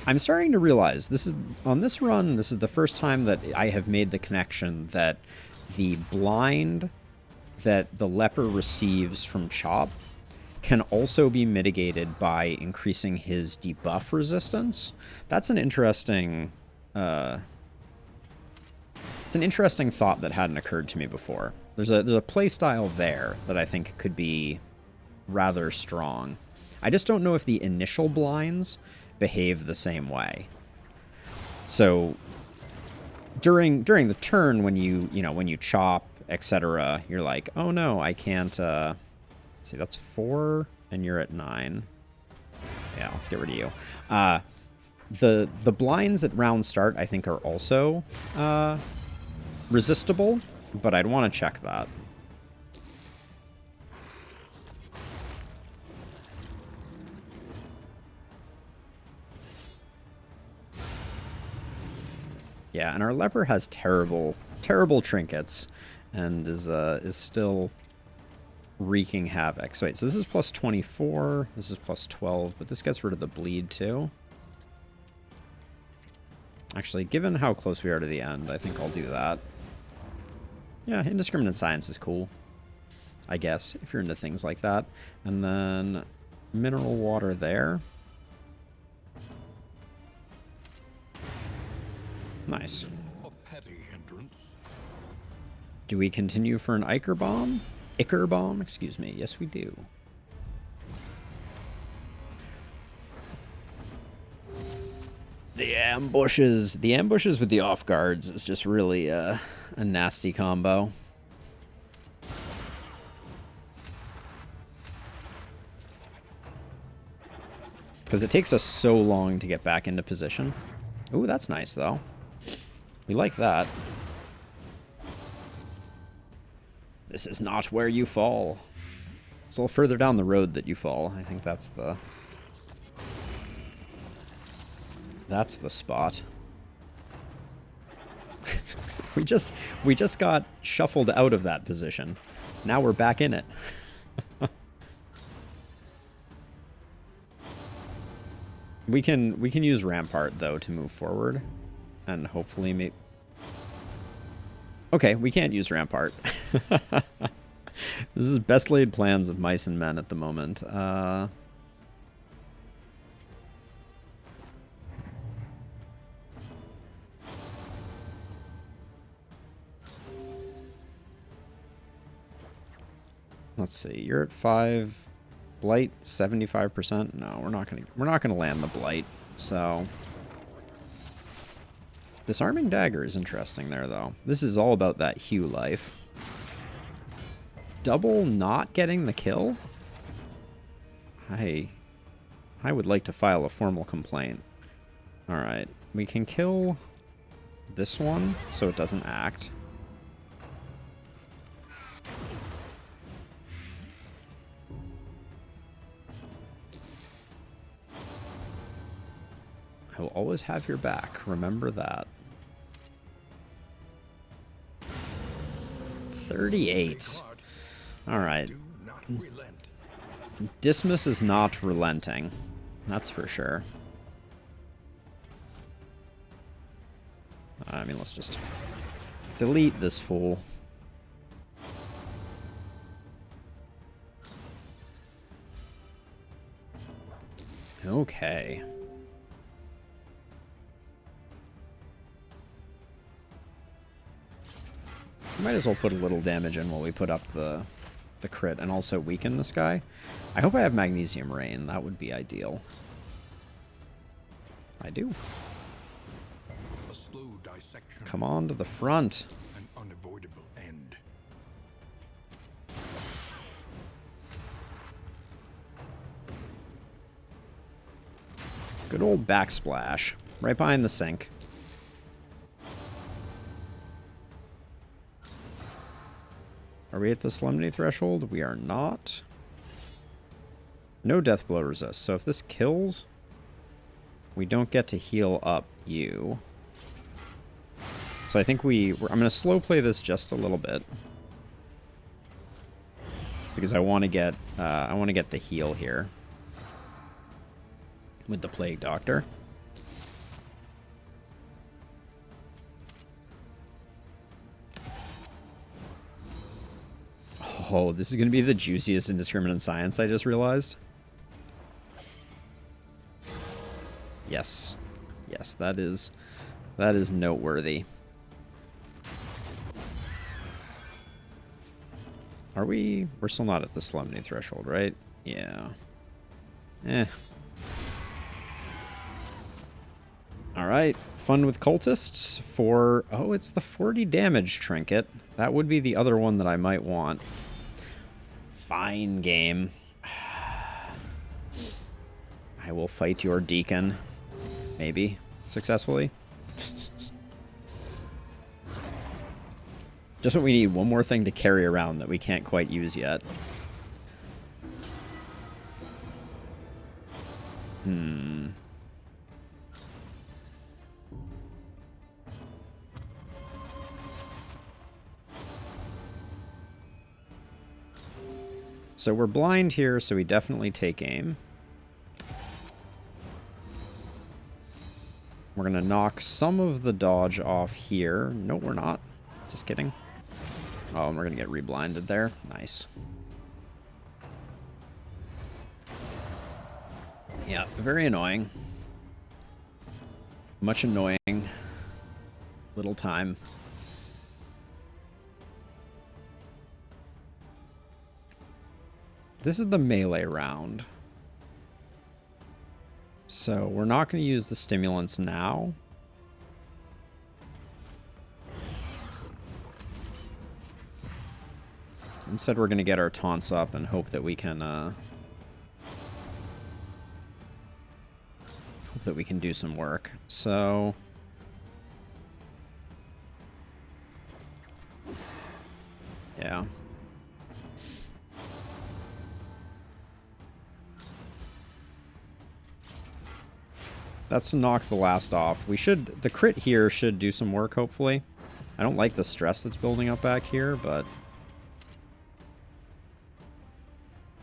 A: I'm starting to realize on this run, this is the first time that I have made the connection that the blind that the leper receives from Chop can also be mitigated by increasing his debuff resistance. That's an interesting it's an interesting thought that hadn't occurred to me before. There's a play style there that I think could be rather strong. I just don't know if the initial blinds behave the same way. So during the turn when you chop, etc., you're like, oh no, I can't let's see, that's 4 and you're at 9. Yeah, let's get rid of you. The blinds at round start I think are also resistible, but I'd want to check that. Yeah, and our leper has terrible trinkets and is still wreaking havoc. So wait, so this is plus 24, this is plus 12, but this gets rid of the bleed too. Actually, given how close we are to the end, I think I'll do that. Yeah, indiscriminate science is cool, I guess, if you're into things like that. And then mineral water there. Nice.
B: A petty hindrance.
A: Do we continue for an Iker bomb? Iker bomb, excuse me. Yes, we do. The ambushes with the off guards is just really a nasty combo. Because it takes us so long to get back into position. Ooh, that's nice though. We like that. This is not where you fall. It's a little further down the road that you fall. I think that's the spot. we just got shuffled out of that position. Now we're back in it. We can use Rampart though to move forward. And hopefully make... Okay, we can't use Rampart. This is best laid plans of mice and men at the moment. Let's see. You're at 5. Blight 75%. No, we're not gonna land the Blight. So Disarming Dagger is interesting there, though. This is all about that Hue life. Double not getting the kill? I would like to file a formal complaint. Alright, we can kill this one so it doesn't act. I will always have your back. Remember that. 38. All right. Dismas is not relenting. That's for sure. I mean, let's just delete this fool. Okay. Might as well put a little damage in while we put up the crit and also weaken this guy. I hope I have Magnesium Rain. That would be ideal. I do.
B: A slow dissection.
A: Come on to the front.
B: An unavoidable end.
A: Good old backsplash. Right behind the sink. Are we at the Solemnity threshold? We are not. No death blow resist. So if this kills, we don't get to heal up you. So I think I'm going to slow play this just a little bit. Because I want to get the heal here. With the Plague Doctor. Oh, this is going to be the juiciest indiscriminate science, I just realized. Yes. Yes, that is noteworthy. We're still not at the solemnity threshold, right? Yeah. Alright, fun with cultists for... Oh, it's the 40 damage trinket. That would be the other one that I might want. Fine, game. I will fight your deacon. Maybe. Successfully. Just what we need. One more thing to carry around that we can't quite use yet. So we're blind here, so we definitely take aim. We're going to knock some of the dodge off here. No, we're not. Just kidding. Oh, and we're going to get reblinded there. Nice. Yeah, very annoying. Much annoying. Little time. This is the melee round. So we're not going to use the stimulants now. Instead, we're going to get our taunts up and hope that we can do some work. So yeah. That's to knock the last off. The crit here should do some work, hopefully. I don't like the stress that's building up back here, but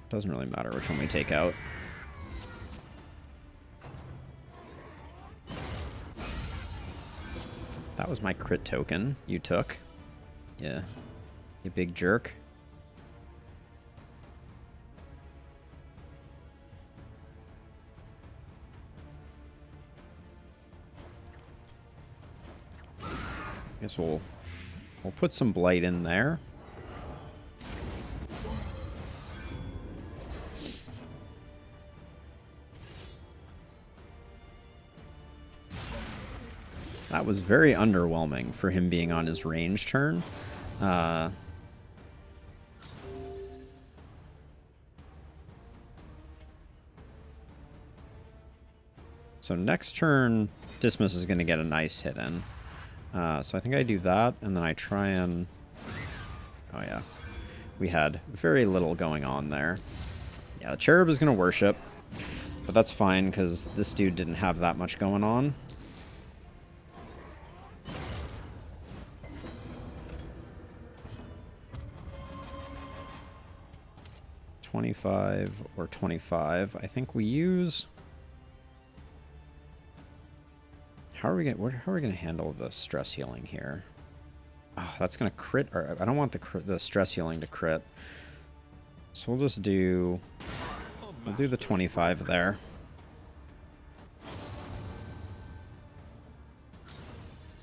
A: doesn't really matter which one we take out. That was my crit token you took. Yeah. You big jerk. Guess we'll put some blight in there. That was very underwhelming for him being on his range turn. So next turn, Dismas is going to get a nice hit in. So I think I do that, and then I try and... Oh yeah. We had very little going on there. Yeah, the Cherub is going to worship. But that's fine, because this dude didn't have that much going on. $25 or $25. I think we use... How are we gonna handle the stress healing here? Oh, that's gonna crit. Or I don't want the stress healing to crit. So we'll just do. We'll do the 25 there.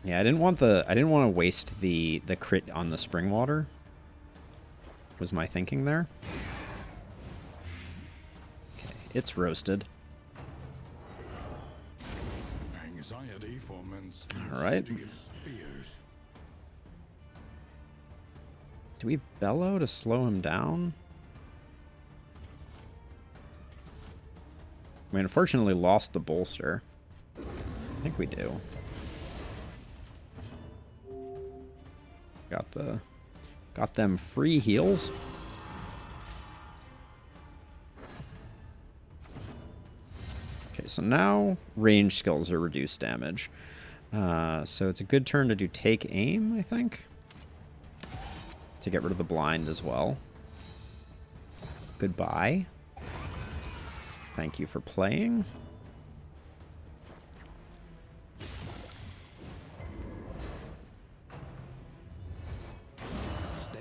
A: Yeah, I didn't want to waste the crit on the spring water. Was my thinking there? Okay, it's roasted. All right. Do we bellow to slow him down? I mean, unfortunately lost the bolster. I think we do. Got them free heals. Okay, so now range skills are reduced damage. So it's a good turn to do take aim, I think. To get rid of the blind as well. Goodbye. Thank you for playing.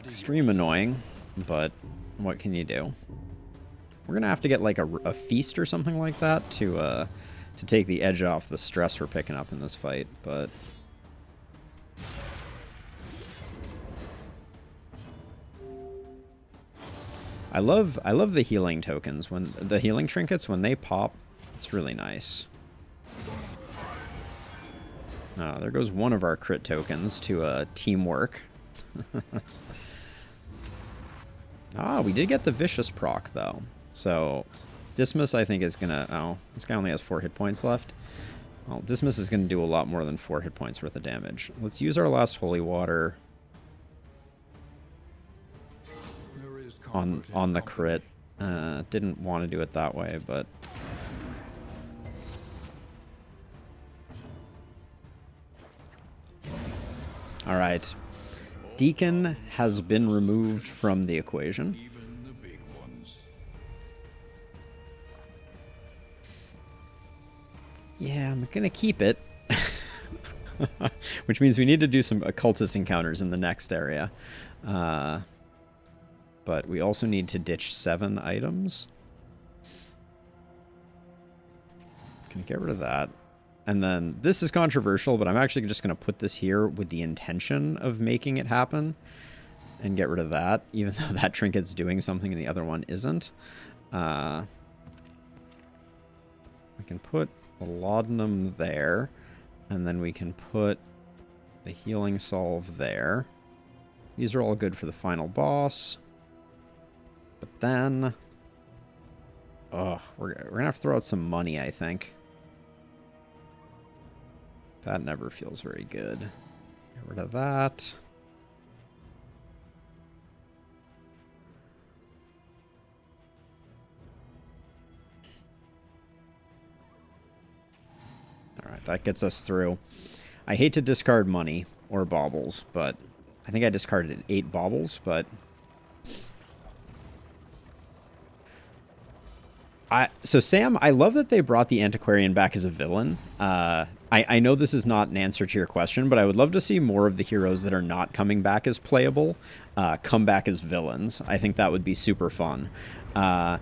A: Extreme annoying, but what can you do? We're gonna have to get like a feast or something like that to take the edge off the stress we're picking up in this fight, but I love the healing tokens, when the healing trinkets, when they pop, it's really nice. Oh, there goes one of our crit tokens to teamwork. Ah, we did get the vicious proc though. So Dismiss, I think, is gonna... Oh, this guy only has 4 hit points left. Well, Dismiss is gonna do a lot more than 4 hit points worth of damage. Let's use our last holy water on the crit. Didn't want to do it that way, but... Alright. Deacon has been removed from the equation. Yeah, I'm gonna keep it. Which means we need to do some occultist encounters in the next area. But we also need to ditch 7 items. Can get rid of that. And then this is controversial, but I'm actually just going to put this here with the intention of making it happen and get rid of that, even though that trinket's doing something and the other one isn't. We can put a laudanum there, and then we can put the healing salve there. These are all good for the final boss. But then... Oh, we're going to have to throw out some money, I think. That never feels very good. Get rid of that. Alright, that gets us through. I hate to discard money or baubles, but I think I discarded 8 baubles, but... So Sam, I love that they brought the Antiquarian back as a villain. I know this is not an answer to your question, but I would love to see more of the heroes that are not coming back as playable come back as villains. I think that would be super fun. But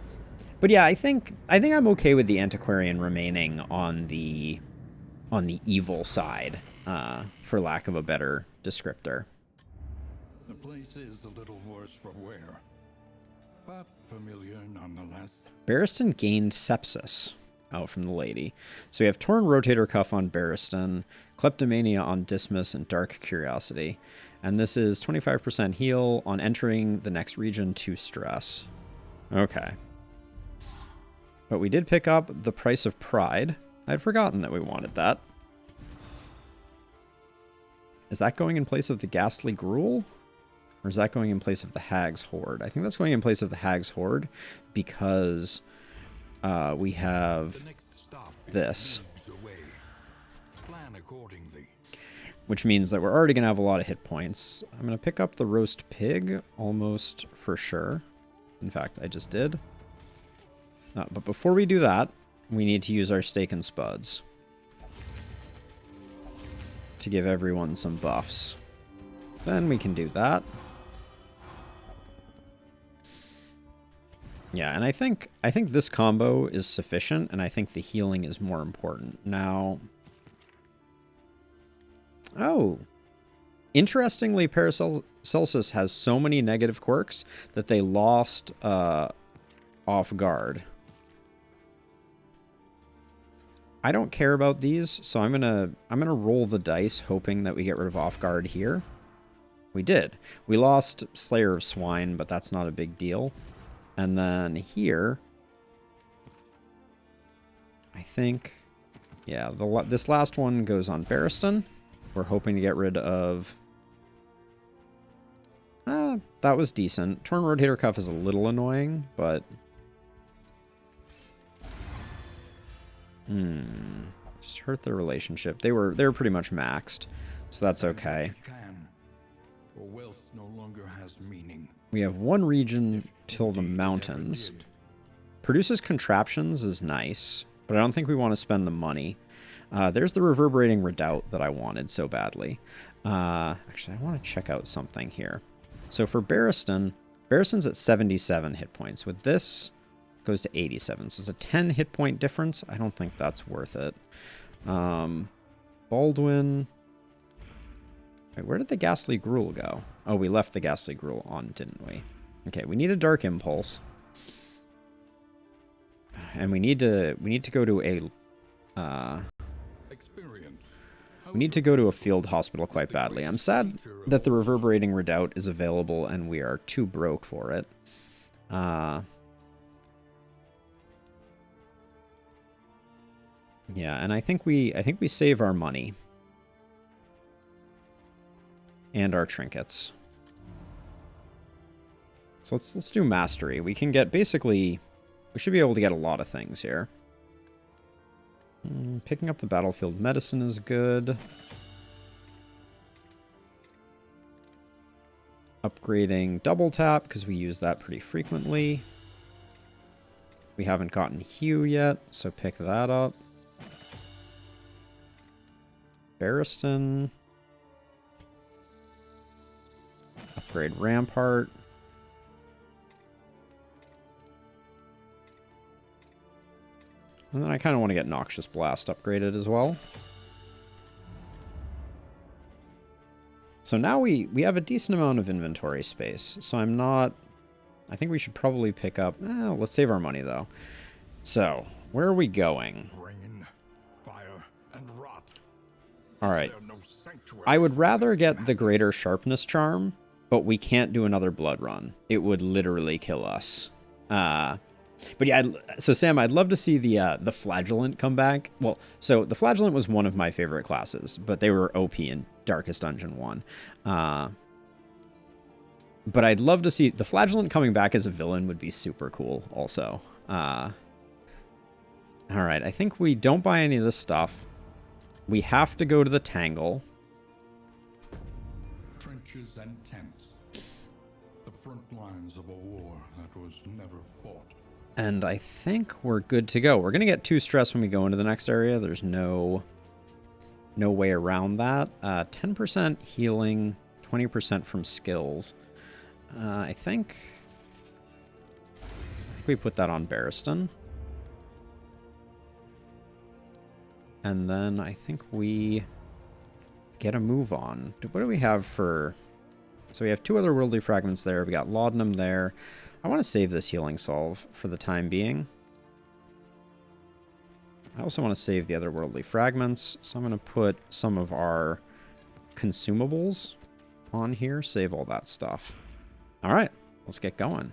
A: yeah, I think I'm okay with the Antiquarian remaining on the evil side, for lack of a better descriptor.
B: The place is a little worse for wear, but familiar nonetheless.
A: Barristan gained sepsis. Oh, from the lady. So we have Torn Rotator Cuff on Barristan, Kleptomania on Dismiss, and Dark Curiosity. And this is 25% heal on entering the next region to stress. Okay. But we did pick up the Price of Pride. I'd forgotten that we wanted that. Is that going in place of the Ghastly Gruel? Or is that going in place of the Hag's Hoard? I think that's going in place of the Hag's Hoard because we have this. Which means that we're already going to have a lot of hit points. I'm going to pick up the Roast Pig almost for sure. In fact, I just did. But before we do that, we need to use our Steak and Spuds to give everyone some buffs. Then we can do that. Yeah, and I think this combo is sufficient, and I think the healing is more important. Now... Oh! Interestingly, Paracelsus has so many negative quirks that they lost off guard. I don't care about these, so I'm gonna roll the dice hoping that we get rid of off guard here. We did. We lost Slayer of Swine, but that's not a big deal. And then here, I think, yeah, this last one goes on Barristan. We're hoping to get rid of... that was decent. Torn Rotator Cuff is a little annoying, but... Just hurt their relationship. They were pretty much maxed, so that's okay.
B: Or wealth no longer has meaning.
A: We have one region till the mountains. Produces contraptions is nice, but I don't think we want to spend the money. There's the reverberating redoubt that I wanted so badly. Actually, I want to check out something here. So for Barristan, Barristan's at 77 hit points. With this, it goes to 87. So it's a 10 hit point difference. I don't think that's worth it. Baldwin. Wait, where did the Ghastly Gruel go? Oh, we left the Ghastly Gruel on, didn't we? Okay, we need a Dark Impulse. And we need to go to a we need to go to a field hospital quite badly. I'm sad that the Reverberating Redoubt is available and we are too broke for it. Yeah, and I think we save our money and our trinkets. So let's do mastery. We can get basically, we should be able to get a lot of things here. Picking up the battlefield medicine is good. Upgrading double tap because we use that pretty frequently. We haven't gotten Hue yet, so pick that up. Barristan. Upgrade Rampart. And then I kind of want to get Noxious Blast upgraded as well. So now we have a decent amount of inventory space. So I'm not... I think we should probably pick up... let's save our money, though. So, where are we going?
B: Rain, fire, and rot.
A: All right. I would rather get the Greater Sharpness Charm, but we can't do another Blood Run. It would literally kill us. But yeah, so Sam, I'd love to see the Flagellant come back. Well, so the Flagellant was one of my favorite classes, but they were OP in Darkest Dungeon 1. But I'd love to see the Flagellant coming back as a villain would be super cool also. All right, I think we don't buy any of this stuff. We have to go to the Tangle.
B: Trenches and tents. The front lines of a war that was never fought.
A: And I think we're good to go. We're going to get 2 stress when we go into the next area. There's no way around that. 10% healing, 20% from skills. I think we put that on Barristan. And then I think we get a move on. What do we have for... So we have 2 otherworldly fragments there. We got Laudanum there. I want to save this healing salve for the time being. I also want to save the otherworldly fragments. So I'm going to put some of our consumables on here. Save all that stuff. All right, let's get going.